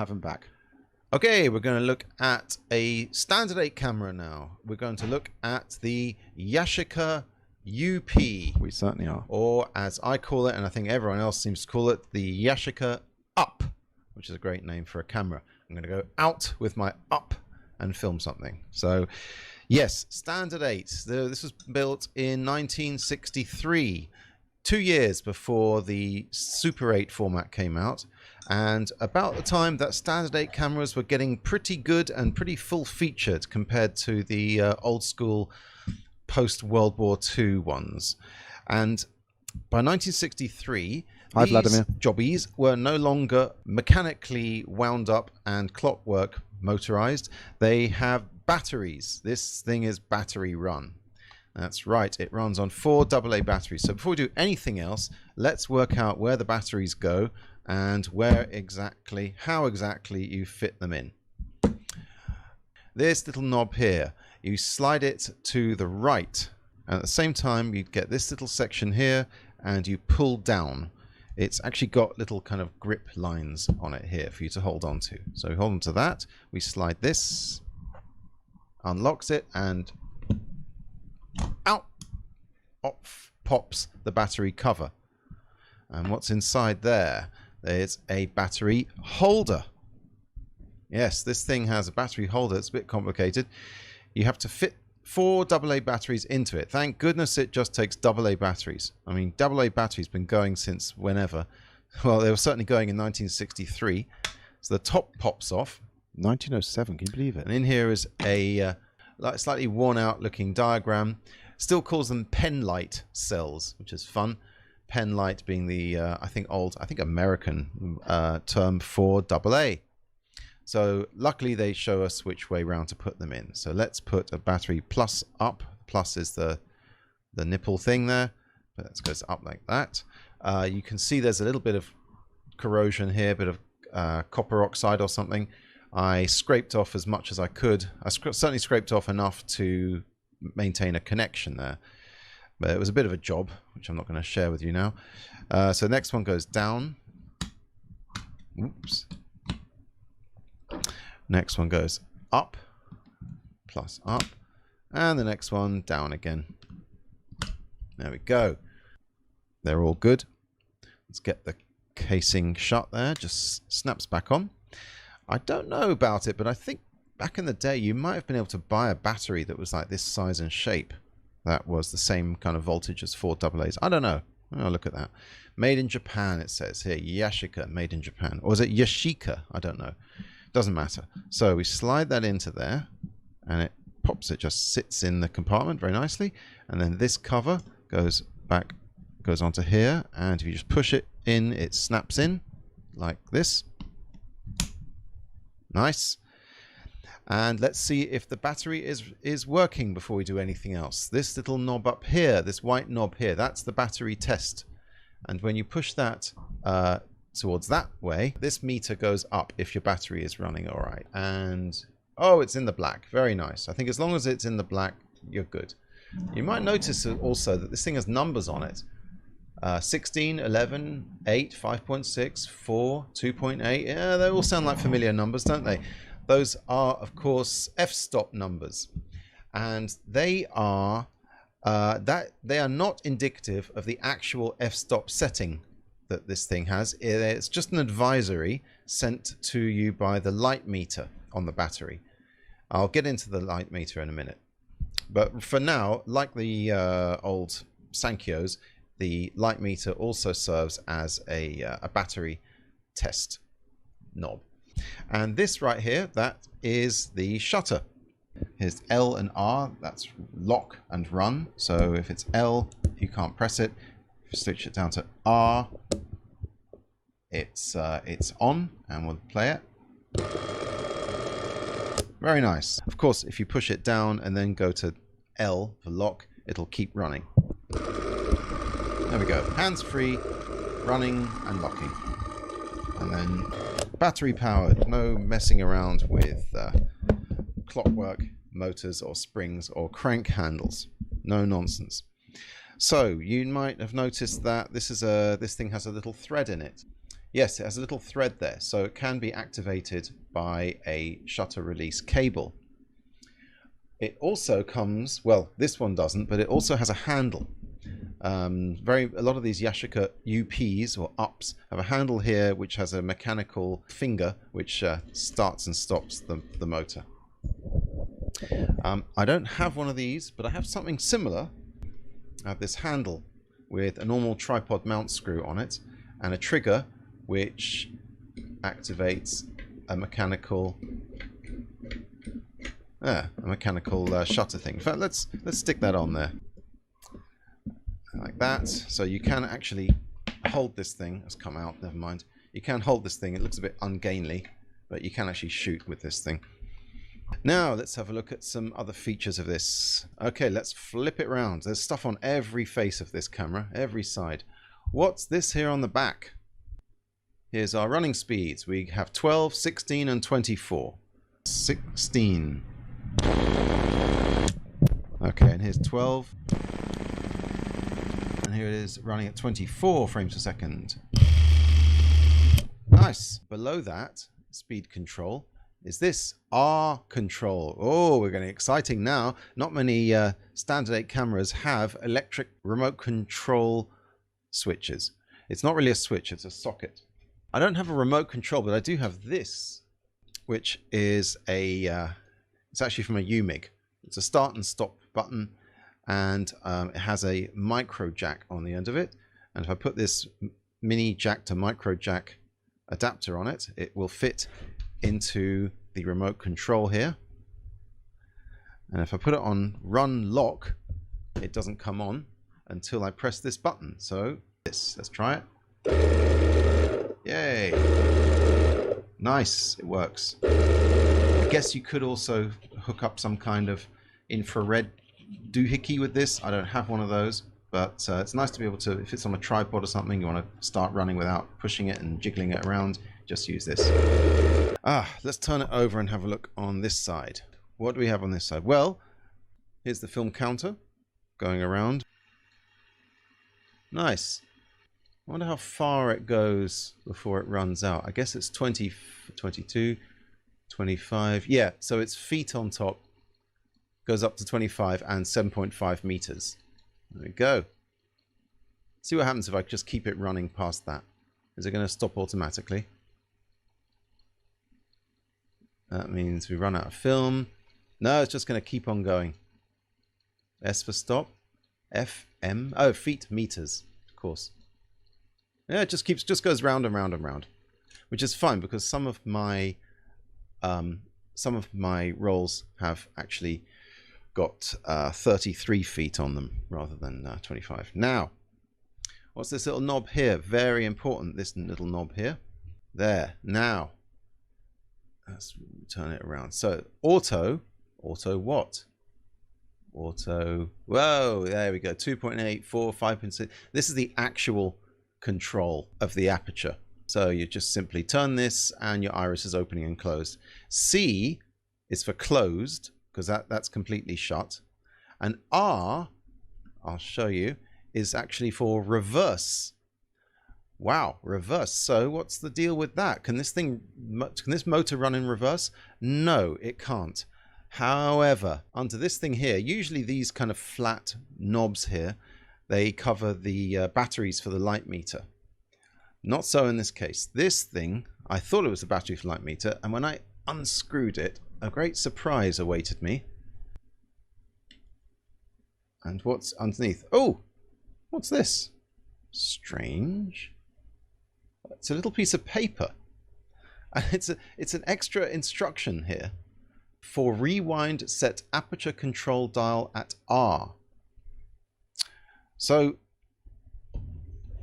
Speaker 1: him back. Okay, we're going to look at a standard 8 camera now. We're going to look at the Yashica UP.
Speaker 2: We certainly are.
Speaker 1: Or as I call it, and I think everyone else seems to call it, the Yashica UP, which is a great name for a camera. I'm going to go out with my UP and film something. So, yes, standard 8. This was built in 1963, 2 years before the Super 8 format came out. And about the time that standard 8 cameras were getting pretty good and pretty full-featured compared to the old school post-World War II ones. And by 1963,
Speaker 2: Hi,
Speaker 1: these
Speaker 2: Vladimir.
Speaker 1: jobbies were no longer mechanically wound up and clockwork motorized. They have batteries. This thing is battery run. That's right, it runs on 4 AA batteries. So before we do anything else, let's work out where the batteries go and how exactly you fit them in. This little knob here, you slide it to the right. And at the same time, you get this little section here and you pull down. It's actually got little kind of grip lines on it here for you to hold on to. So we hold on to that, we slide this, unlocks it, and out pops the battery cover. And what's inside there? There's a battery holder. Yes, this thing has a battery holder. It's a bit complicated. You have to fit 4 AA batteries into it. Thank goodness it just takes AA batteries. I mean, AA batteries been going since whenever. Well, they were certainly going in 1963. So the top pops off.
Speaker 2: 1907, can you believe it?
Speaker 1: And in here is a slightly worn out looking diagram. Still calls them pen light cells, which is fun. Pen light being the, I think American term for AA. So luckily they show us which way round to put them in. So let's put a battery plus up. Plus is the nipple thing there. But that goes up like that. You can see there's a little bit of corrosion here, a bit of copper oxide or something. I scraped off as much as I could. I certainly scraped off enough to maintain a connection there. But it was a bit of a job, which I'm not going to share with you now. So the next one goes down. Oops. Next one goes up, plus up. And the next one down again. There we go. They're all good. Let's get the casing shut there. Just snaps back on. I don't know about it, but I think back in the day you might have been able to buy a battery that was like this size and shape. That was the same kind of voltage as 4 AA's. I don't know. Oh, look at that. Made in Japan, it says here. Yashica, made in Japan. Or is it Yashica? I don't know. Doesn't matter. So we slide that into there, and it pops. It just sits in the compartment very nicely. And then this cover goes back, goes onto here. And if you just push it in, it snaps in like this. Nice. And let's see if the battery is working before we do anything else. This little knob up here, this white knob here, that's the battery test. And when you push that towards that way, this meter goes up if your battery is running all right. And, oh, it's in the black. Very nice. I think as long as it's in the black, you're good. You might notice also that this thing has numbers on it. 16, 11, 8, 5.6, 4, 2.8. Yeah, they all sound like familiar numbers, don't they? Those are, of course, f-stop numbers, and they are not indicative of the actual f-stop setting that this thing has. It's just an advisory sent to you by the light meter on the battery. I'll get into the light meter in a minute, but for now, like the old Sankyos, the light meter also serves as a battery test knob. And this right here, that is the shutter. Here's L and R, that's lock and run. So if it's L, you can't press it. If you switch it down to R, it's on, and we'll play it. Very nice. Of course, if you push it down and then go to L for lock, it'll keep running. There we go. Hands-free, running and locking. And then battery powered. No messing around with clockwork, motors or springs or crank handles. No nonsense. So you might have noticed that this thing has a little thread in it. Yes, it has a little thread there, so it can be activated by a shutter release cable. It also comes, well, this one doesn't, but it also has a handle. A lot of these Yashica UPs or UPs have a handle here which has a mechanical finger which starts and stops the motor. I don't have one of these, but I have something similar. I have this handle with a normal tripod mount screw on it and a trigger which activates a mechanical shutter thing. In fact, let's stick that on there like that. So you can actually hold this thing. It's come out, never mind. You can hold this thing. It looks a bit ungainly, but you can actually shoot with this thing. Now let's have a look at some other features of this. Okay, let's flip it round. There's stuff on every face of this camera, every side. What's this here on the back? Here's our running speeds. We have 12, 16 and 24. 16. Okay, and here's 12. And here it is running at 24 frames per second. Nice. Below that, speed control, is this R control. Oh, we're getting exciting now. Not many standard 8 cameras have electric remote control switches. It's not really a switch, it's a socket. I don't have a remote control, but I do have this, which is it's actually from a UMIG. It's a start and stop button, and it has a micro jack on the end of it. And if I put this mini jack to micro jack adapter on it, it will fit into the remote control here. And if I put it on run lock, it doesn't come on until I press this button. So let's try it. Yay! Nice, it works. I guess you could also hook up some kind of infrared doohickey with this. I don't have one of those, but it's nice to be able to, if it's on a tripod or something, you want to start running without pushing it and jiggling it around, just use this. Let's turn it over and have a look on this side. What do we have on this side? Well, here's the film counter going around. Nice. I wonder how far it goes before it runs out. I guess it's 20, 22, 25. Yeah, so it's feet on top. Goes up to 25 and 7.5 meters. There we go. See what happens if I just keep it running past that. Is it going to stop automatically? That means we run out of film. No, it's just going to keep on going. S for stop. FM. Oh, feet, meters, of course. Yeah, it just goes round and round and round, which is fine because some of my rolls have actually got 33 feet on them rather than 25. Now, what's this little knob here? Very important. This little knob here. There. Now, let's turn it around. So auto what? Auto. Whoa! There we go. 2.8, 4, 5.6. This is the actual control of the aperture. So you just simply turn this and your iris is opening and closed. C is for closed because that's completely shut. And R, I'll show you, is actually for reverse. Wow, reverse. So what's the deal with that? Can this motor run in reverse? No, it can't. However, under this thing here, usually these kind of flat knobs here, they cover the batteries for the light meter. Not so in this case. This thing, I thought it was a battery for light meter, and when I unscrewed it, a great surprise awaited me. And what's underneath? Oh, what's this? Strange. It's a little piece of paper. And it's an extra instruction here. For rewind, set aperture control dial at R. So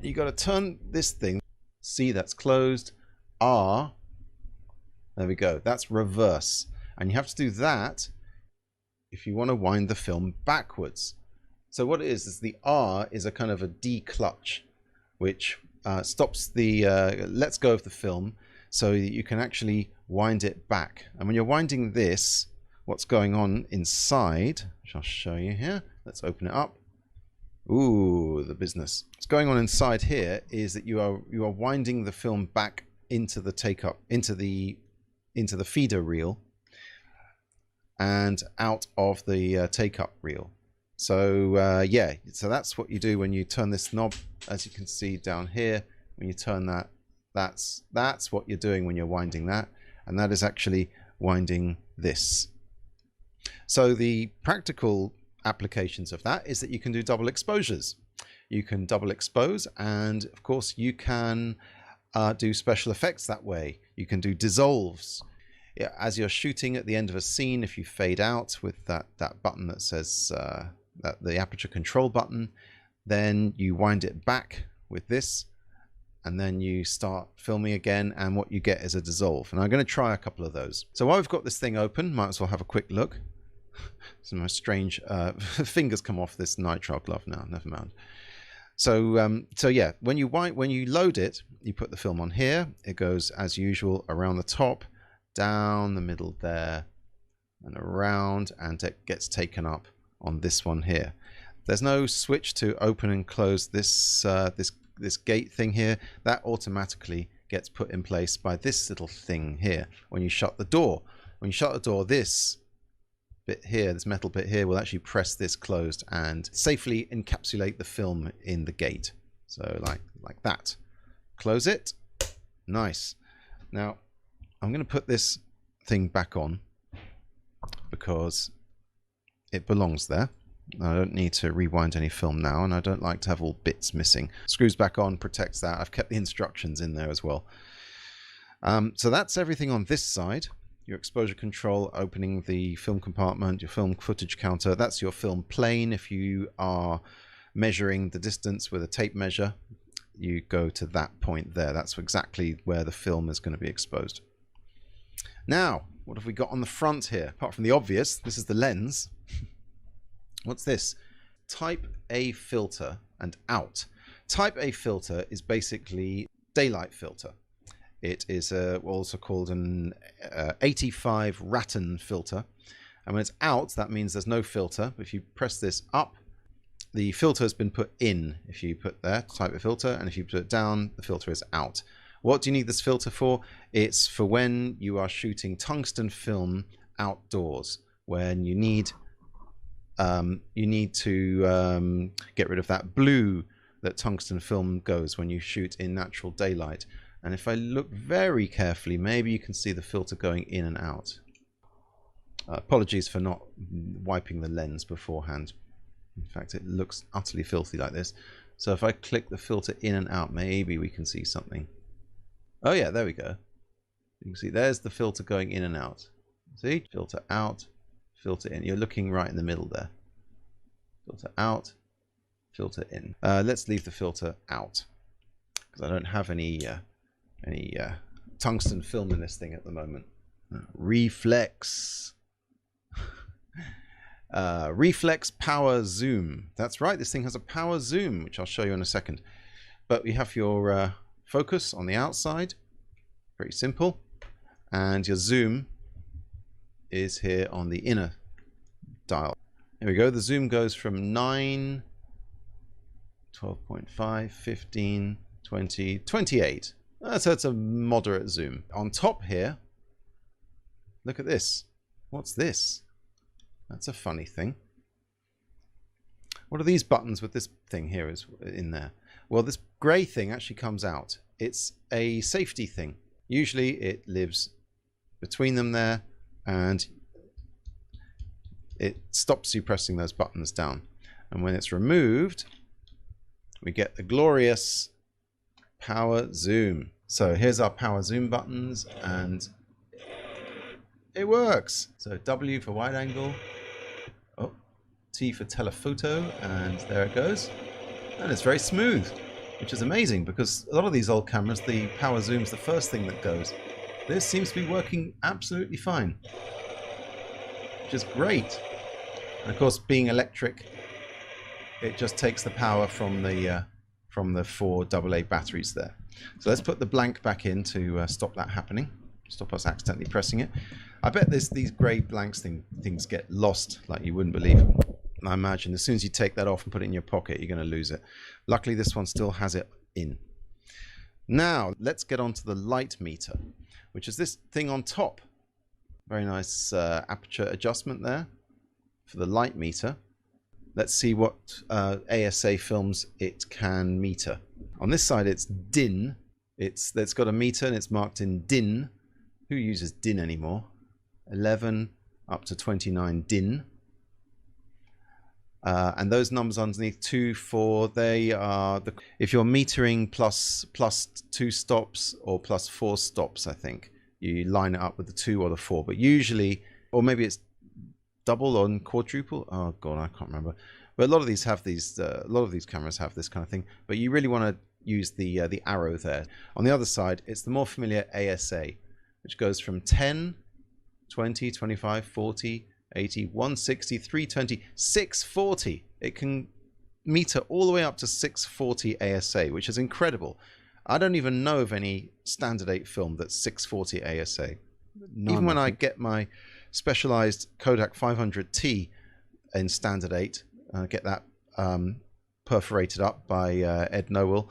Speaker 1: you got to turn this thing. C, that's closed. R, there we go. That's reverse. And you have to do that if you want to wind the film backwards. So what it is the R is a kind of a D clutch, which stops the, lets go of the film so that you can actually wind it back. And when you're winding this, what's going on inside, which I'll show you here. Let's open it up. Ooh, the business. What's going on inside here is that you are winding the film back into the take-up, into the feeder reel and out of the take-up reel. So yeah, so that's what you do when you turn this knob. As you can see down here, when you turn that, that's what you're doing when you're winding that, and that is actually winding this. So the practical applications of that is that you can do double exposures. You can double expose, and of course you can do special effects that way. You can do dissolves. Yeah, as you're shooting at the end of a scene, if you fade out with that button that says the aperture control button, then you wind it back with this, and then you start filming again, and what you get is a dissolve. And I'm going to try a couple of those. So while we've got this thing open, might as well have a quick look. Some most strange fingers come off this nitrile glove now. Never mind. So so yeah, when you load it, you put the film on here. It goes as usual around the top, down the middle there, and around, and it gets taken up on this one here. There's no switch to open and close this this gate thing here. That automatically gets put in place by this little thing here when you shut the door. When you shut the door, this bit here, this metal bit here, will actually press this closed and safely encapsulate the film in the gate. So like that. Close it. Nice. Now I'm going to put this thing back on because it belongs there. I don't need to rewind any film now, and I don't like to have all bits missing. Screws back on, protects that. I've kept the instructions in there as well. So that's everything on this side. Your exposure control, opening the film compartment, your film footage counter. That's your film plane. If you are measuring the distance with a tape measure, you go to that point there. That's exactly where the film is going to be exposed. Now, what have we got on the front here? Apart from the obvious, this is the lens. What's this? Type A filter and out. Type A filter is basically daylight filter. It is also called an 85 Ratten filter. And when it's out, that means there's no filter. If you press this up, the filter has been put in. If you put there, type A filter, and if you put it down, the filter is out. What do you need this filter for? It's for when you are shooting tungsten film outdoors, when you need to get rid of that blue that tungsten film goes when you shoot in natural daylight. And if I look very carefully, maybe you can see the filter going in and out. Apologies for not wiping the lens beforehand. In fact, it looks utterly filthy like this. So if I click the filter in and out, maybe we can see something. Oh yeah, there we go. You can see there's the filter going in and out. See? Filter out, filter in. You're looking right in the middle there. Filter out, filter in. Let's leave the filter out because I don't have any tungsten film in this thing at the moment. Reflex. Reflex power zoom. That's right, this thing has a power zoom, which I'll show you in a second. But we have your focus on the outside. Very simple. And your zoom is here on the inner dial. Here we go. The zoom goes from 9, 12.5, 15, 20, 28. So it's a moderate zoom. On top here, look at this. What's this? That's a funny thing. What are these buttons with this thing here is in there? Well, this grey thing actually comes out. It's a safety thing. Usually it lives between them there, and it stops you pressing those buttons down. And when it's removed, we get the glorious power zoom. So here's our power zoom buttons, and it works. So W for wide angle, oh, T for telephoto, and there it goes. And it's very smooth, which is amazing because a lot of these old cameras, the power zoom's the first thing that goes. This seems to be working absolutely fine, which is great. And of course, being electric, it just takes the power from the 4 AA batteries there. So let's put the blank back in to stop that happening, stop us accidentally pressing it. I bet these grey blanks things get lost like you wouldn't believe. I imagine as soon as you take that off and put it in your pocket, you're going to lose it. Luckily, this one still has it in. Now, let's get on to the light meter, which is this thing on top. Very nice aperture adjustment there for the light meter. Let's see what ASA films it can meter. On this side, it's DIN. It's got a meter and it's marked in DIN. Who uses DIN anymore? 11 up to 29 DIN. And those numbers underneath 2, 4, they are if you're metering plus 2 stops or plus 4 stops, I think you line it up with the 2 or the 4. But usually, or maybe it's double or quadruple. Oh god, I can't remember. But a lot of these have these. A lot of these cameras have this kind of thing. But you really want to use the arrow there. On the other side, it's the more familiar ASA, which goes from 10, 20, 25, 40. 80, 160, 320, 640. It can meter all the way up to 640 ASA, which is incredible. I don't even know of any standard 8 film that's 640 ASA. Even when I get my specialized Kodak 500T in standard 8, get that perforated up by Ed Nowell,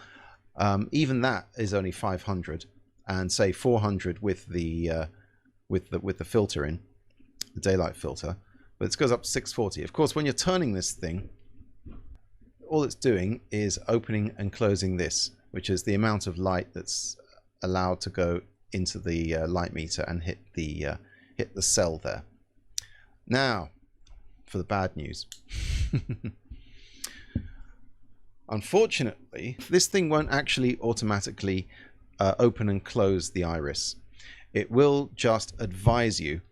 Speaker 1: even that is only 500, and say 400 with the filter in. The daylight filter, but it goes up to 640. Of course, when you're turning this thing, all it's doing is opening and closing this, which is the amount of light that's allowed to go into the light meter and hit the cell there. Now, for the bad news. Unfortunately, this thing won't actually automatically open and close the iris. It will just advise you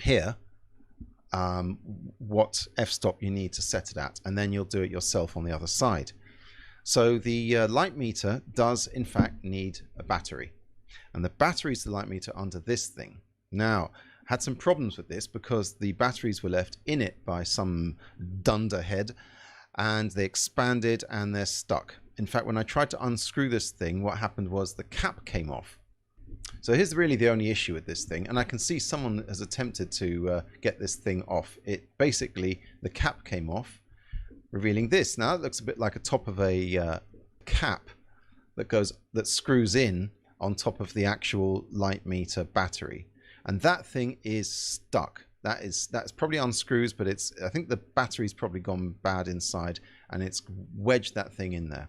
Speaker 1: here what f-stop you need to set it at, and then you'll do it yourself on the other side. So the light meter does in fact need a battery, and the battery is the light meter under this thing. Now, had some problems with this because the batteries were left in it by some dunderhead, and they expanded and they're stuck. In fact, when I tried to unscrew this thing, what happened was the cap came off. So here's really the only issue with this thing, and I can see someone has attempted to get this thing off. It basically, the cap came off, revealing this. Now it looks a bit like a top of a cap that screws in on top of the actual light meter battery, and that thing is stuck. That's probably unscrews, but I think the battery's probably gone bad inside, and it's wedged that thing in there.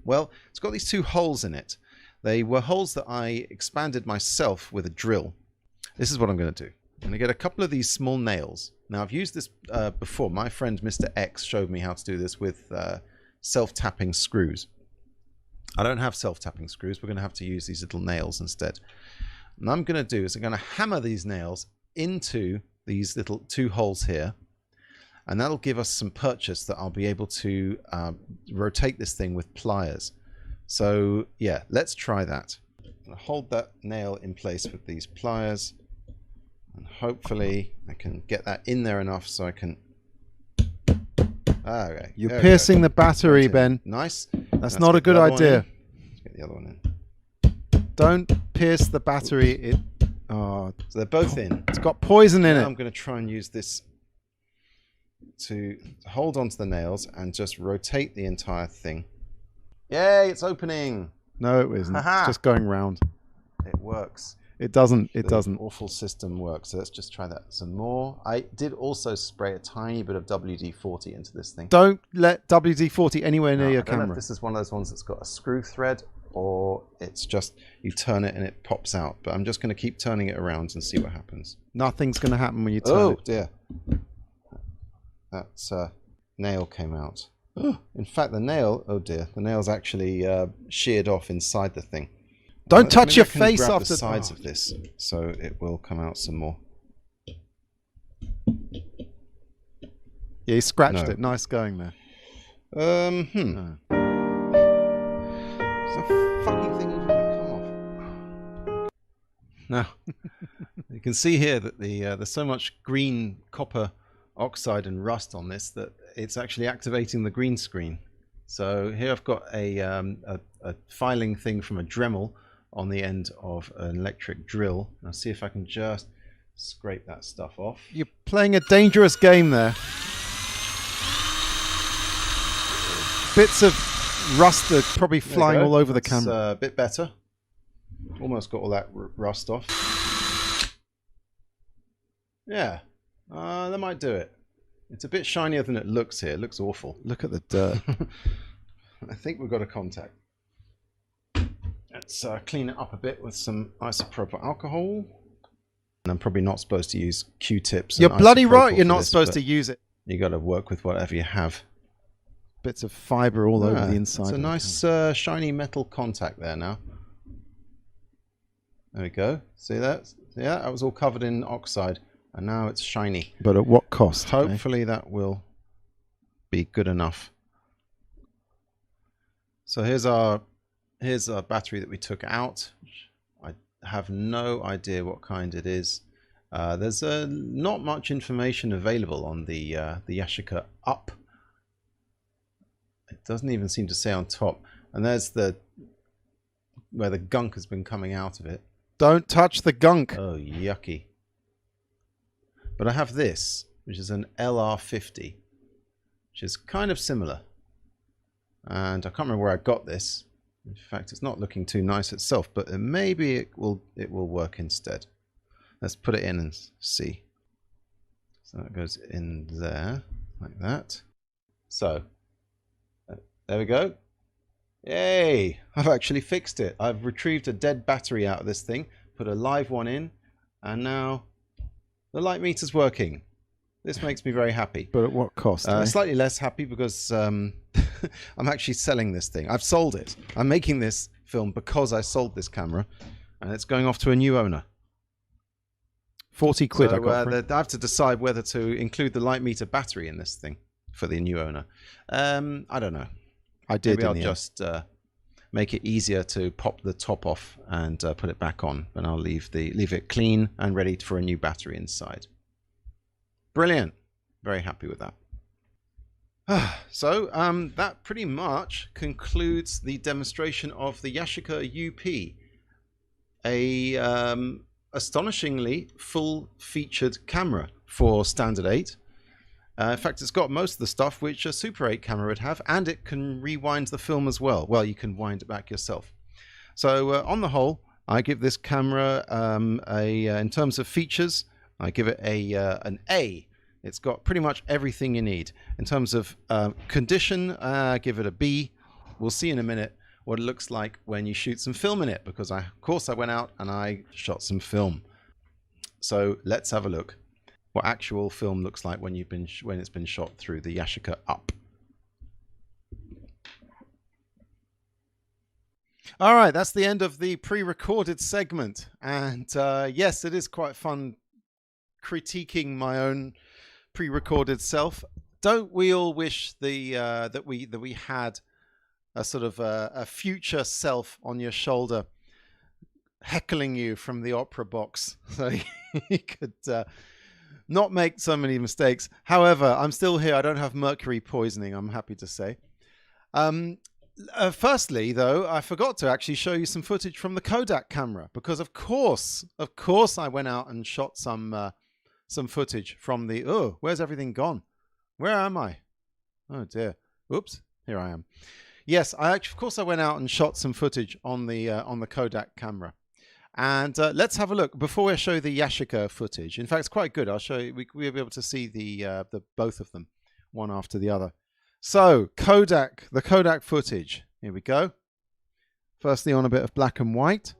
Speaker 1: Well, it's got these 2 holes in it. They were holes that I expanded myself with a drill. This is what I'm going to do. I'm going to get a couple of these small nails. Now, I've used this before. My friend Mr. X showed me how to do this with self-tapping screws. I don't have self-tapping screws. We're going to have to use these little nails instead. And what I'm going to do is I'm going to hammer these nails into these little 2 holes here. And that'll give us some purchase that I'll be able to rotate this thing with pliers. So yeah, let's try that. I'll hold that nail in place with these pliers, and hopefully I can get that in there enough so I can. Okay.
Speaker 2: You're piercing the battery, Ben.
Speaker 1: Nice.
Speaker 2: That's not a good idea.
Speaker 1: Let's get the other one in.
Speaker 2: Don't pierce the battery.
Speaker 1: So they're both in.
Speaker 2: It's got poison in it.
Speaker 1: I'm going to try and use this to hold onto the nails and just rotate the entire thing. Yay, it's opening.
Speaker 2: No, it isn't.
Speaker 1: Aha.
Speaker 2: It's just going round.
Speaker 1: It works.
Speaker 2: It doesn't. It
Speaker 1: The
Speaker 2: doesn't.
Speaker 1: awful system works. So let's just try that some more. I did also spray a tiny bit of WD-40 into this thing.
Speaker 2: Don't let WD-40 anywhere near
Speaker 1: Now,
Speaker 2: your
Speaker 1: I don't know
Speaker 2: camera.
Speaker 1: if this is one of those ones that's got a screw thread, or it's just you turn it and it pops out. But I'm just going to keep turning it around and see what happens.
Speaker 2: Nothing's going to happen when you turn
Speaker 1: Oh
Speaker 2: it.
Speaker 1: dear. That nail came out. In fact, the nail, oh dear, the nail's actually sheared off inside the thing.
Speaker 2: Don't touch
Speaker 1: Maybe
Speaker 2: your
Speaker 1: I can
Speaker 2: face
Speaker 1: grab
Speaker 2: after
Speaker 1: the sides of this, so it will come out some more.
Speaker 2: Yeah, you scratched
Speaker 1: No.
Speaker 2: it. Nice going there.
Speaker 1: The fucking thing is going to come off. Now, you can see here that there's so much green copper oxide and rust on this that it's actually activating the green screen. So here I've got a filing thing from a Dremel on the end of an electric drill. I'll see if I can just scrape that stuff off.
Speaker 2: You're playing a dangerous game there. Bits of rust are probably flying all over the camera.
Speaker 1: A bit better. Almost got all that rust off. Yeah, that might do it. It's a bit shinier than it looks here. It looks awful.
Speaker 2: Look at the dirt.
Speaker 1: I think we've got a contact. Let's clean it up a bit with some isopropyl alcohol. And I'm probably not supposed to use Q-tips.
Speaker 2: You're bloody right. You're not supposed to use it.
Speaker 1: You got to work with whatever you have.
Speaker 2: Bits of fibre all over the inside.
Speaker 1: It's a nice shiny metal contact there now. There we go. See that? Yeah, that was all covered in oxide, and now it's shiny.
Speaker 2: But at what cost?
Speaker 1: Hopefully that will be good enough. So here's our battery that we took out. I have no idea what kind it is. There's not much information available on the Yashica UP. It doesn't even seem to say on top. And there's where the gunk has been coming out of it.
Speaker 2: Don't touch the gunk.
Speaker 1: Oh, yucky. But I have this, which is an LR50, which is kind of similar. And I can't remember where I got this. In fact, it's not looking too nice itself, but maybe it will work instead. Let's put it in and see. So that goes in there, like that. So, there we go. Yay! I've actually fixed it. I've retrieved a dead battery out of this thing, put a live one in, and now the light meter's working. This makes me very happy.
Speaker 2: But at what cost?
Speaker 1: Slightly less happy because I'm actually selling this thing. I've sold it. I'm making this film because I sold this camera, and it's going off to a new owner.
Speaker 2: 40 quid.
Speaker 1: So,
Speaker 2: I got for it.
Speaker 1: I have to decide whether to include the light meter battery in this thing for the new owner. I don't know.
Speaker 2: I did.
Speaker 1: Maybe I'll just make it easier to pop the top off and put it back on, and I'll leave it clean and ready for a new battery inside. Brilliant. Very happy with that. So that pretty much concludes the demonstration of the Yashica UP, a astonishingly full-featured camera for standard 8. In fact, it's got most of the stuff which a Super 8 camera would have, and it can rewind the film as well. Well, you can wind it back yourself. So on the whole, I give this camera in terms of features, I give it an A. It's got pretty much everything you need. In terms of condition, I give it a B. We'll see in a minute what it looks like when you shoot some film in it, because of course I went out and I shot some film. So let's have a look what actual film looks like when it's been shot through the Yashica UP. All right, that's the end of the pre-recorded segment, and yes, it is quite fun critiquing my own pre-recorded self. Don't we all wish that we had a sort of a future self on your shoulder heckling you from the opera box, so you could not make so many mistakes. However, I'm still here. I don't have mercury poisoning, I'm happy to say. Firstly, though, I forgot to actually show you some footage from the Kodak camera, because of course, I went out and shot some footage from the. Oh, where's everything gone? Where am I? Oh dear. Oops. Here I am. Yes, of course I went out and shot some footage on the Kodak camera. And let's have a look before I show the Yashica footage. In fact, it's quite good. I'll show you. We'll be able to see the both of them, one after the other. So the Kodak footage. Here we go. Firstly, on a bit of black and white.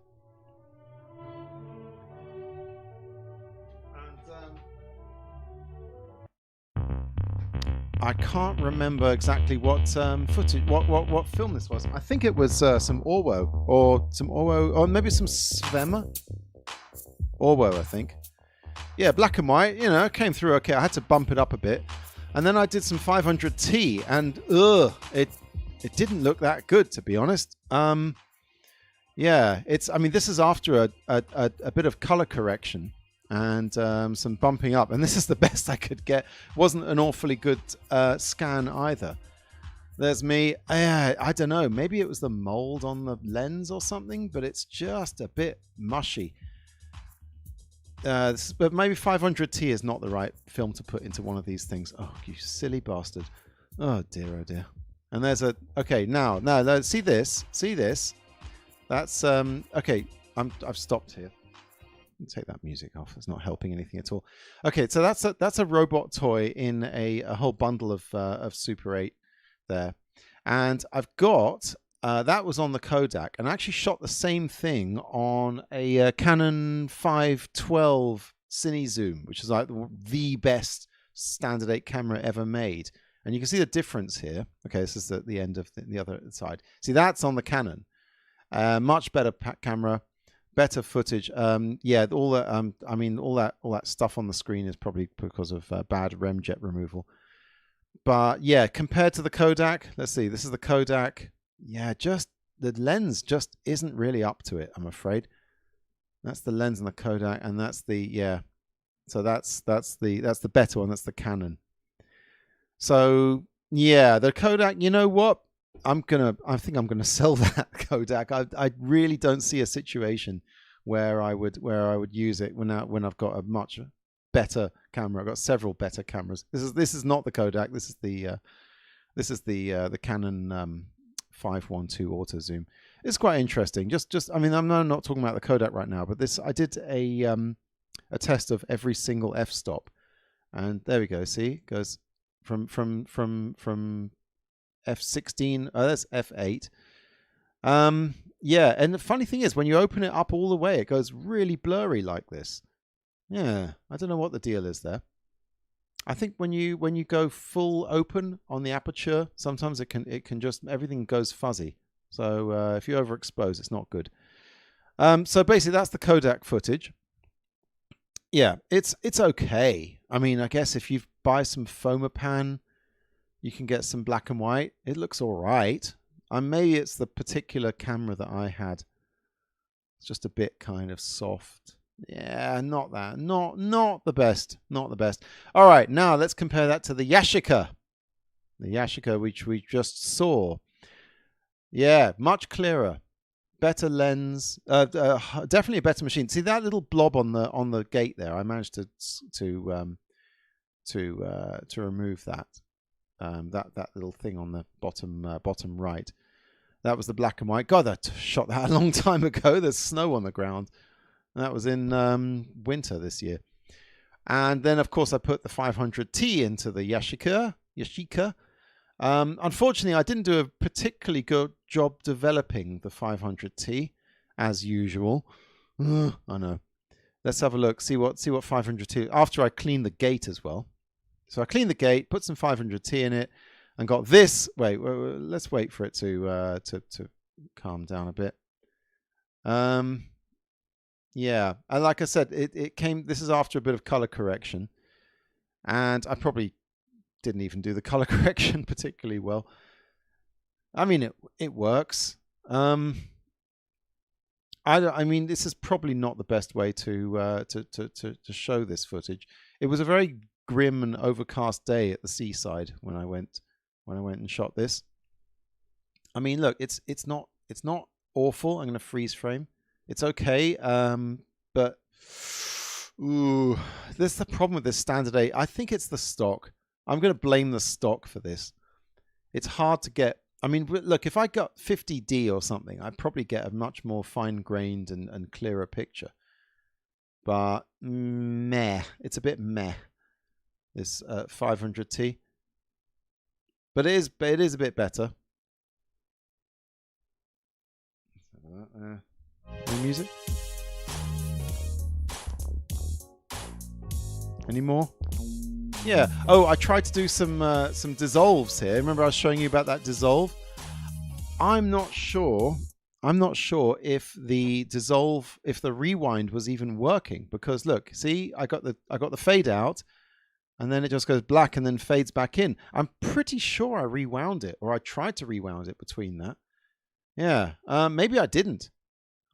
Speaker 1: I can't remember exactly what footage, what film this was. I think it was some Orwo, or maybe some Svema. Orwo, I think. Yeah, black and white. You know, came through okay. I had to bump it up a bit. And then I did some 500T, and it didn't look that good, to be honest. Yeah, I mean, this is after a bit of color correction and some bumping up, and this is the best I could get. Wasn't an awfully good scan either. There's me. I don't know. Maybe it was the mold on the lens or something, but it's just a bit mushy. But maybe 500T is not the right film to put into one of these things. Oh, you silly bastard. Oh, dear, oh, dear. And there's a... Okay, now, see this? See this? That's... Okay, I've stopped here. Take that music off. It's not helping anything at all. Okay, so that's a robot toy in a whole bundle of Super 8 there. And I've got... that was on the Kodak, and I actually shot the same thing on a Canon 512 Cine Zoom, which is like the best standard 8 camera ever made. And you can see the difference here. Okay, this is the end of the other side. See, that's on the Canon. Much better camera, better footage. Yeah, all that. I mean, all that stuff on the screen is probably because of bad remjet removal. But yeah, compared to the Kodak, let's see. This is the Kodak. Yeah, just the lens just isn't really up to it, I'm afraid. That's the lens on the Kodak, and that's the So that's the better one. That's the Canon. So yeah, the Kodak. You know what? I think I'm gonna sell that Kodak. I really don't see a situation where I would use it when I've got a much better camera. I've got several better cameras. This is not the Kodak. This is the Canon 512 auto zoom. It's quite interesting. I mean, I'm not talking about the Kodak right now, but I did a test of every single f-stop, and there we go. See, it goes from f16. Oh, that's f8. Yeah, and the funny thing is, when you open it up all the way, it goes really blurry like this. Yeah, I don't know what the deal is there. I think when you go full open on the aperture, sometimes it can just, everything goes fuzzy. So if you overexpose, it's not good. So basically, that's the Kodak footage. Yeah, it's okay. I mean, I guess if you buy some Fomapan, you can get some black and white. It looks all right. Maybe it's the particular camera that I had. It's just a bit kind of soft. Yeah, not the best. Not the best. All right, now let's compare that to the Yashica. The Yashica, which we just saw. Yeah, much clearer. Better lens. Definitely a better machine. See that little blob on the gate there? I managed to remove that. That little thing on the bottom right. That was the black and white. God, I shot that a long time ago. There's snow on the ground. That was in winter this year. And then, of course, I put the 500T into the Yashica. Unfortunately, I didn't do a particularly good job developing the 500T, as usual. I know. Let's have a look. See what 500T. After I cleaned the gate as well. So I cleaned the gate, put some 500T in it, and got this. Wait, let's wait for it to calm down a bit. Yeah, and like I said, it came. This is after a bit of color correction, and I probably didn't even do the color correction particularly well. I mean, it works. I mean, this is probably not the best way to show this footage. It was a very grim and overcast day at the seaside when I went and shot this. I mean, look, it's not awful. I'm going to freeze frame. It's okay, but ooh, this is the problem with this standard 8. I think it's the stock. I'm going to blame the stock for this. It's hard to get. I mean, look, if I got 50D or something, I'd probably get a much more fine-grained and clearer picture. But meh, it's a bit meh. This 500T, but it is a bit better. Any music? Any more? Yeah. Oh, I tried to do some dissolves here. Remember I was showing you about that dissolve? I'm not sure if the rewind was even working, because look, see, I got the fade out, and then it just goes black and then fades back in. I'm pretty sure I rewound it, or I tried to rewound it between that. Yeah, maybe I didn't.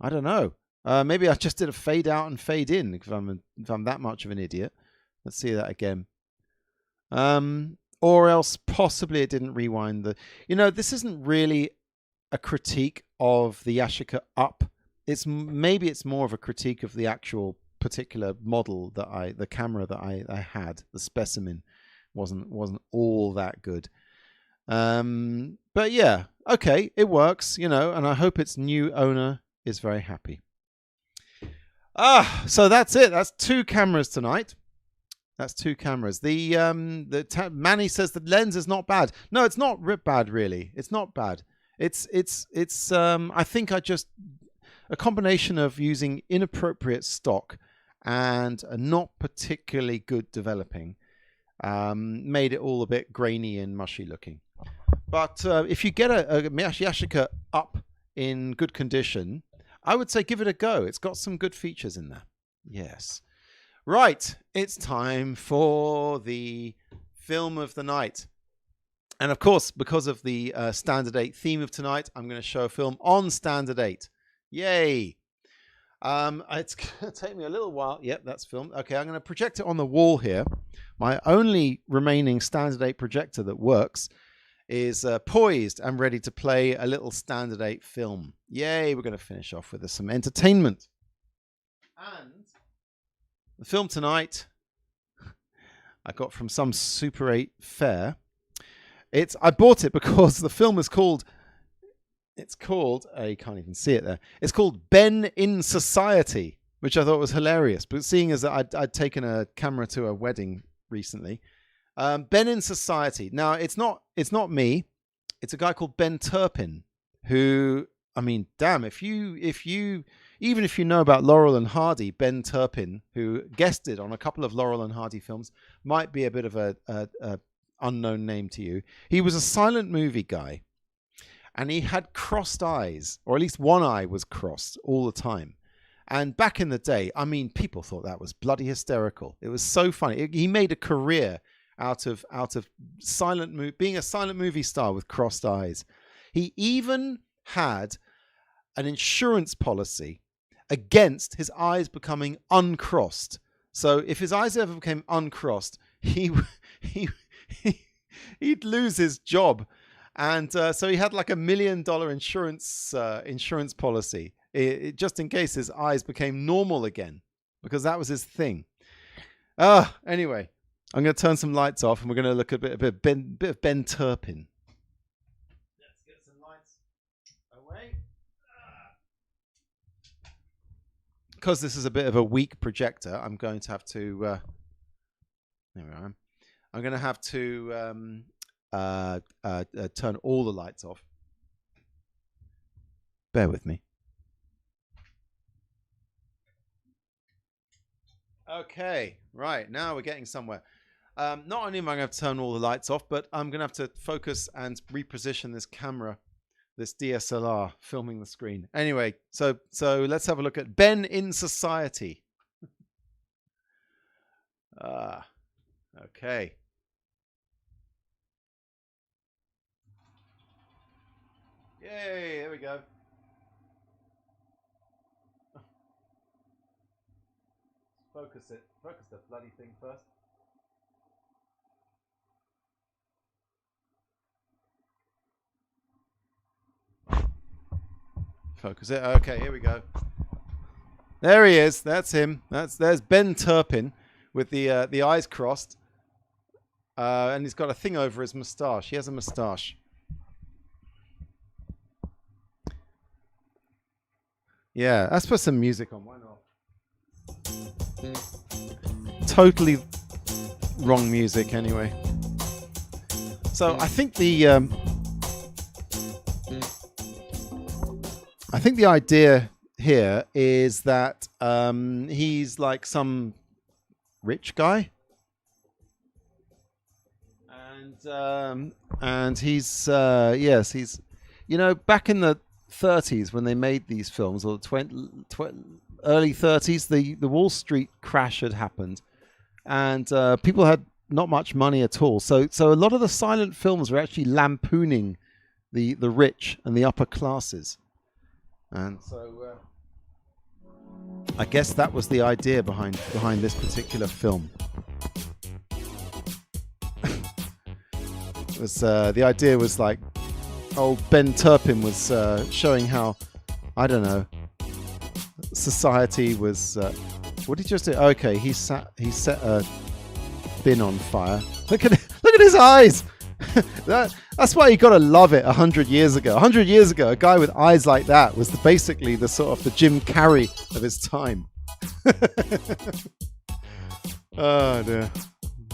Speaker 1: I don't know. Maybe I just did a fade out and fade in if I'm that much of an idiot. Let's see that again. Or else possibly it didn't rewind the... this isn't really a critique of the Yashica UP. Maybe it's more of a critique of the actual particular model the camera that I had. The specimen wasn't all that good. But yeah, okay, it works, and I hope its new owner is very happy. So that's it. That's 2 cameras tonight. That's 2 cameras. Manny says the lens is not bad. No, it's not bad really. It's not bad. It's I think a combination of using inappropriate stock and not particularly good developing made it all a bit grainy and mushy looking. But if you get a Yashica UP in good condition, I would say give it a go. It's got some good features in there. Yes. Right. It's time for the film of the night. And of course, because of the Standard 8 theme of tonight, I'm going to show a film on Standard 8. Yay. It's going to take me a little while. Yep, that's filmed. Okay, I'm going to project it on the wall here. My only remaining Standard 8 projector that works is poised and ready to play a little Standard 8 film. Yay, we're going to finish off with some entertainment. And the film tonight I got from some Super 8 fair. I bought it because the film is called... It's called... you can't even see it there. It's called Ben in Society, which I thought was hilarious. But seeing as I'd taken a camera to a wedding recently... Ben in Society. Now, it's not me. It's a guy called Ben Turpin, who, I mean, damn, even if you know about Laurel and Hardy, Ben Turpin, who guested on a couple of Laurel and Hardy films, might be a bit of a unknown name to you. He was a silent movie guy, and he had crossed eyes, or at least one eye was crossed all the time. And back in the day, I mean, people thought that was bloody hysterical. It was so funny. He made a career out of being a silent movie star with crossed eyes. He even had an insurance policy against his eyes becoming uncrossed. So if his eyes ever became uncrossed, he'd lose his job. And so he had like $1 million insurance policy, just in case his eyes became normal again, because that was his thing. Anyway, I'm going to turn some lights off, and we're going to look at a bit of Ben Turpin. Let's get some lights away. Because this is a bit of a weak projector, I'm going to have to... there we are. I'm going to have to turn all the lights off. Bear with me. Okay, right, now we're getting somewhere. Not only am I going to have to turn all the lights off, but I'm going to have to focus and reposition this camera, this DSLR, filming the screen. Anyway, so let's have a look at Ben in Society. Okay. Yay, there we go. Focus the bloody thing first. Focus it. Okay, here we go. There he is. That's him. There's Ben Turpin with the eyes crossed, and he's got a thing over his moustache. He has a moustache. Yeah, let's put some music on. Why not? Totally wrong music, anyway. So I think the idea here is that he's like some rich guy, and he's yes, he's, you know, back in the 30s when they made these films, or early 30s, the Wall Street crash had happened, and people had not much money at all. So a lot of the silent films were actually lampooning the rich and the upper classes, and so I guess that was the idea behind this particular film. It was the idea was like old Ben Turpin was showing how, I don't know, society was. What did he just do? Okay, he set a bin on fire. Look at his eyes. That's why you gotta love it. 100 years ago, a guy with eyes like that was basically the sort of the Jim Carrey of his time. Oh dear.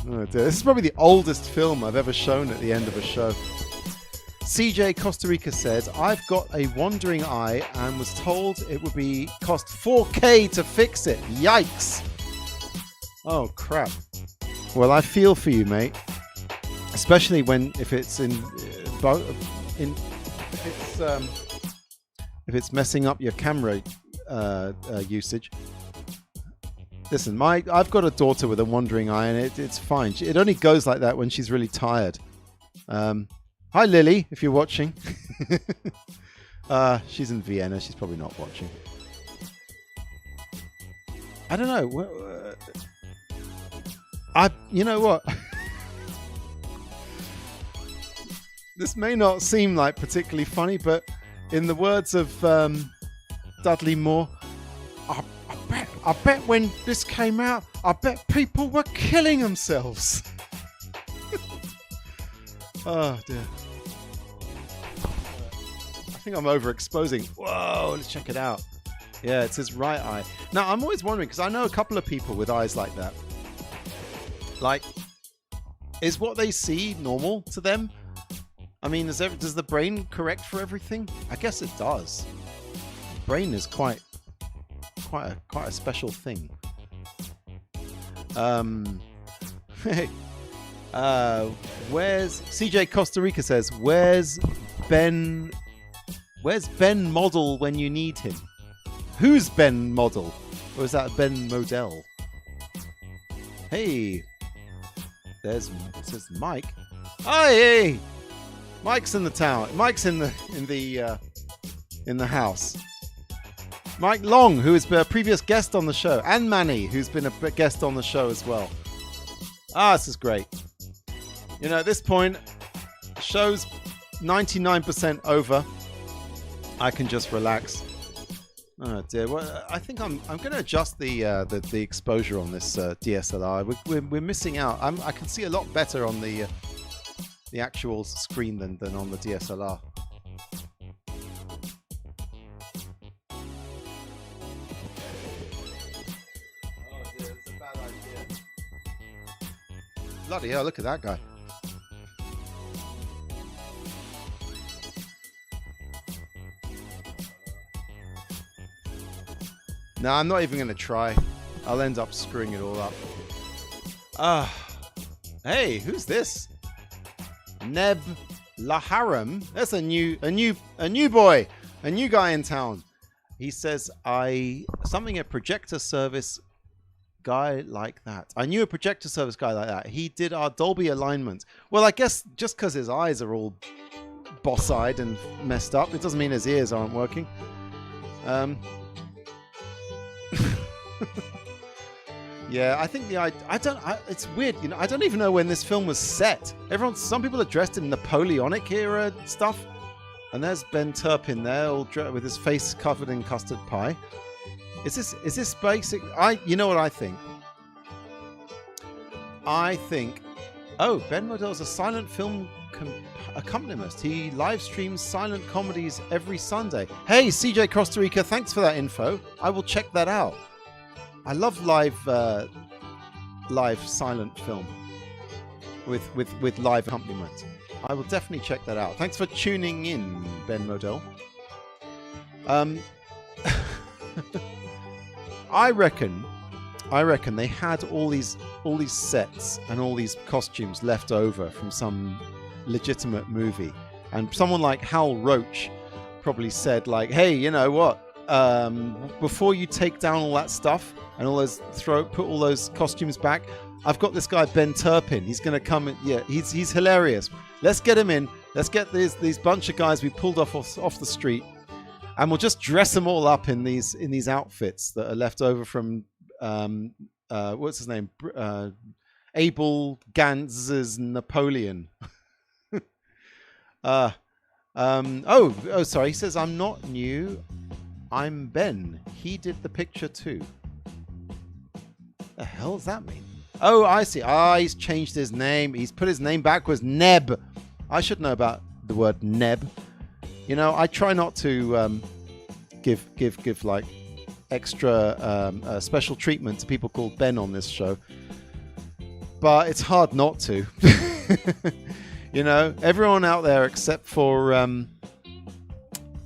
Speaker 1: Oh dear. This is probably the oldest film I've ever shown at the end of a show. CJ Costa Rica says, I've got a wandering eye and was told it would cost $4K to fix it. Yikes. Oh crap. Well, I feel for you, mate. Especially if it's messing up your camera usage. Listen, I've got a daughter with a wandering eye, and it's fine. It only goes like that when she's really tired. Hi, Lily, if you're watching. She's in Vienna. She's probably not watching. I don't know. You know what? This may not seem like particularly funny, but in the words of Dudley Moore, I bet when this came out, I bet people were killing themselves. Oh dear. I think I'm overexposing. Whoa, let's check it out. Yeah, it's his right eye. Now, I'm always wondering, because I know a couple of people with eyes like that. Like, is what they see normal to them? I mean, does the brain correct for everything? I guess it does. Brain is quite a special thing. Hey, where's CJ Costa Rica says, where's Ben Model when you need him? Who's Ben Model? Or is that Ben Model? Hey, it says Mike. Hey, Mike's in the town. Mike's in the house. Mike Long, who has been a previous guest on the show, and Manny, who's been a guest on the show as well. This is great. You know, at this point, the show's 99% over. I can just relax. Oh dear. Well, I think I'm going to adjust the exposure on this DSLR. We're missing out. I can see a lot better on the actual screen than on the DSLR. Bloody hell, look at that guy. No, I'm not even going to try. I'll end up screwing it all up. Hey, who's this? Neb Laharam. That's a new boy, a new guy in town. He says, something a projector service guy like that. I knew a projector service guy like that. He did our Dolby alignment. Well, I guess just because his eyes are all boss-eyed and messed up, it doesn't mean his ears aren't working. Yeah, I think it's weird, you know. I don't even know when this film was set. Some people are dressed in Napoleonic era stuff, and there's Ben Turpin there, all with his face covered in custard pie. Is this basic? You know what I think? Ben Modell's a silent film accompanist. He live streams silent comedies every Sunday. Hey, CJ Costa Rica, thanks for that info. I will check that out. I love live silent film with live accompaniment. I will definitely check that out. Thanks for tuning in, Ben Modell. I reckon they had all these sets and all these costumes left over from some legitimate movie, and someone like Hal Roach probably said, like, hey, you know what? Before you take down all that stuff and put all those costumes back, I've got this guy Ben Turpin. He's going to come. Yeah, he's hilarious. Let's get him in. Let's get these bunch of guys we pulled off the street, and we'll just dress them all up in these outfits that are left over from what's his name, Abel Gantz's Napoleon. Sorry. He says I'm not new. I'm Ben. He did the picture too. The hell does that mean? Oh, I see. He's changed his name. He's put his name backwards. Neb. I should know about the word Neb. You know, I try not to give like extra special treatment to people called Ben on this show, but it's hard not to. You know, everyone out there except for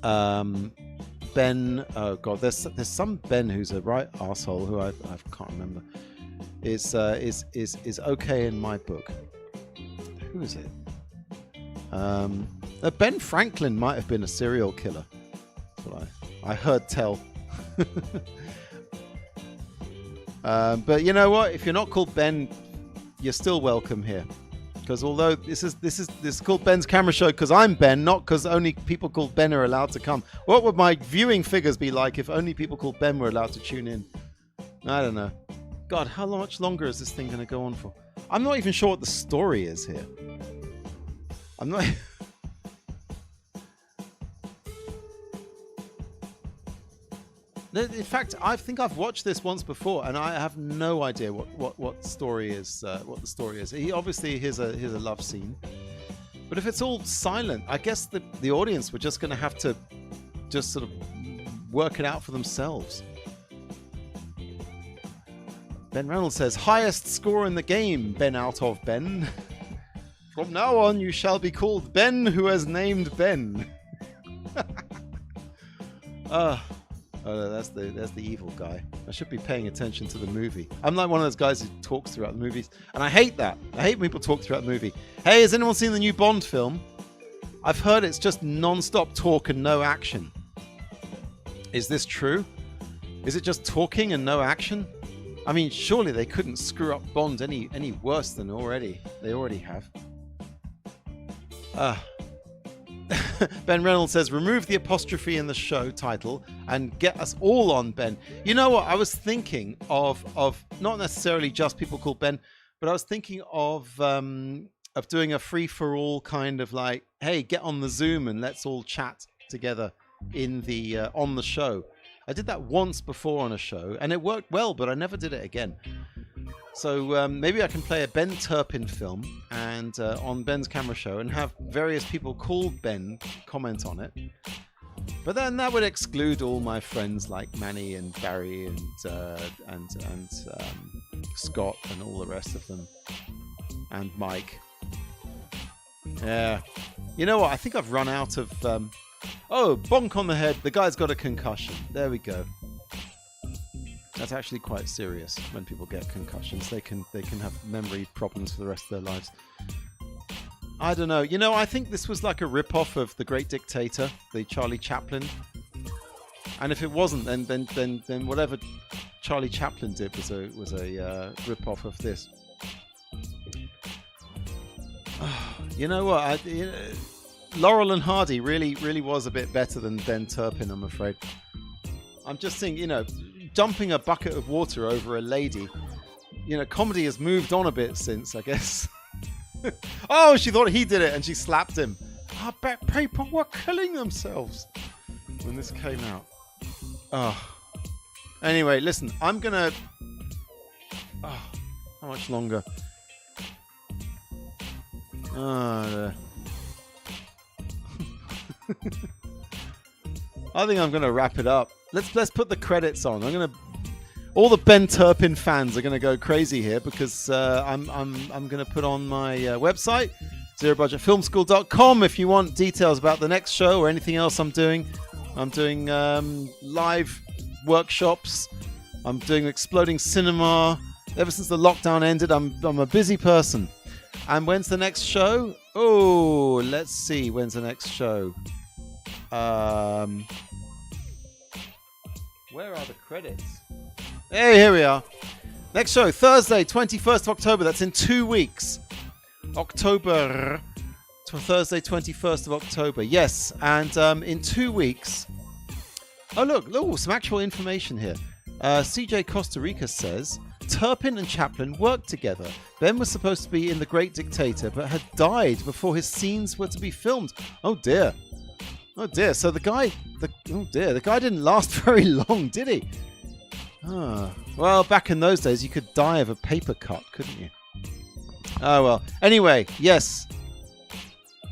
Speaker 1: Ben. Oh God, there's some Ben who's a right arsehole who I can't remember. Is okay in my book. Who is it? Ben Franklin might have been a serial killer. That's what I heard tell. But you know what? If you're not called Ben, you're still welcome here. Because although this is called Ben's Camera Show, because I'm Ben, not because only people called Ben are allowed to come. What would my viewing figures be like if only people called Ben were allowed to tune in? I don't know. God, how much longer is this thing going to go on for? I'm not even sure what the story is here. I'm not... In fact, I think I've watched this once before, and I have no idea what story is. What the story is. He obviously here's a love scene, but if it's all silent, I guess the audience were just going to have to just sort of work it out for themselves. Ben Reynolds says, highest score in the game, Ben out of Ben. From now on, you shall be called Ben who has named Ben. Oh, that's the evil guy. I should be paying attention to the movie. I'm like one of those guys who talks throughout the movies, and I hate that. I hate when people talk throughout the movie. Hey, has anyone seen the new Bond film? I've heard it's just non-stop talk and no action. Is this true? Is it just talking and no action? I mean, surely they couldn't screw up Bond any worse than they already have. Ben Reynolds says, remove the apostrophe in the show title and get us all on Ben. You know what? I was thinking of not necessarily just people called Ben, but I was thinking of doing a free-for-all kind of like, hey, get on the Zoom and let's all chat together in the on the show. I did that once before on a show, and it worked well, but I never did it again. So maybe I can play a Ben Turpin film and on Ben's Camera Show and have various people called Ben comment on it. But then that would exclude all my friends like Manny and Barry and Scott and all the rest of them, and Mike. Yeah, you know what? I think I've run out of. Oh, bonk on the head. The guy's got a concussion. There we go. That's actually quite serious when people get concussions. They can have memory problems for the rest of their lives. I don't know. You know, I think this was like a rip-off of The Great Dictator, the Charlie Chaplin. And if it wasn't, then whatever Charlie Chaplin did was a rip-off of this. You know what? Laurel and Hardy really was a bit better than Ben Turpin, I'm afraid. I'm just saying, you know, dumping a bucket of water over a lady. You know, comedy has moved on a bit since, I guess. Oh, she thought he did it and she slapped him. I bet people were killing themselves when this came out. Oh. Anyway, listen, I'm gonna... Oh, how much longer? I think I'm gonna wrap it up. Let's put the credits on. All the Ben Turpin fans are gonna go crazy here because I'm gonna put on my website, zerobudgetfilmschool.com, if you want details about the next show or anything else I'm doing. I'm doing live workshops. I'm doing Exploding Cinema. Ever since the lockdown ended, I'm a busy person. And when's the next show? Oh, let's see. When's the next show? Where are the credits? Hey, here we are. Next show, Thursday, 21st of October. That's in 2 weeks. Thursday, 21st of October. Yes, and in 2 weeks... Oh, look, some actual information here. CJ Costa Rica says, Turpin and Chaplin worked together. Ben was supposed to be in The Great Dictator, but had died before his scenes were to be filmed. Oh, dear. Oh, dear. So the guy didn't last very long, did he? Well, back in those days, you could die of a paper cut, couldn't you? Oh, well. Anyway, yes.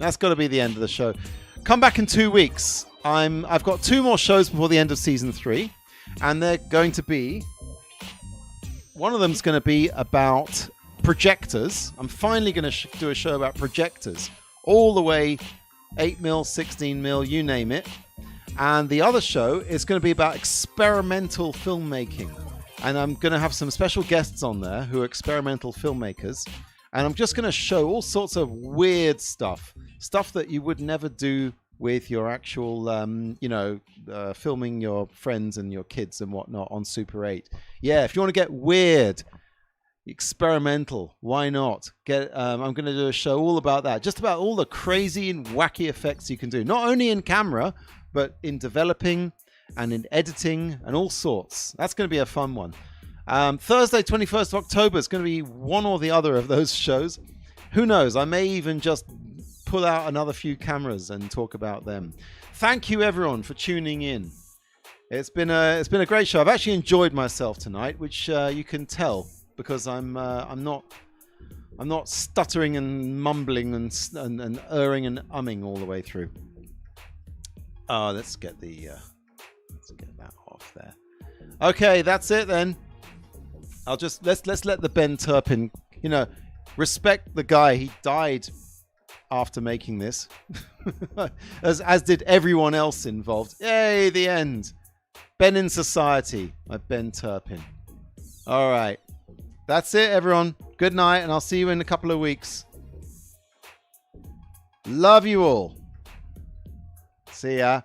Speaker 1: That's got to be the end of the show. Come back in 2 weeks. I've got 2 more shows before the end of season 3, and they're going to be... One of them's going to be about projectors. I'm finally going to do a show about projectors. All the way 8mm, 16mm, you name it. And the other show is going to be about experimental filmmaking. And I'm going to have some special guests on there who are experimental filmmakers. And I'm just going to show all sorts of weird stuff. Stuff that you would never do with your actual, filming your friends and your kids and whatnot on Super 8. Yeah, if you want to get weird, experimental, why not? I'm going to do a show all about that. Just about all the crazy and wacky effects you can do. Not only in camera, but in developing and in editing and all sorts. That's going to be a fun one. Thursday, 21st of October is going to be one or the other of those shows. Who knows? I may even just pull out another few cameras and talk about them. Thank you, everyone, for tuning in. It's been a great show. I've actually enjoyed myself tonight, which you can tell because I'm not stuttering and mumbling and erring and umming all the way through. Let's get that off there. Okay, that's it then. Let's let the Ben Turpin, respect the guy. He died after making this, as did everyone else involved. Yay, the end. Ben in Society by Ben Turpin. All right. That's it, everyone. Good night, and I'll see you in a couple of weeks. Love you all. See ya.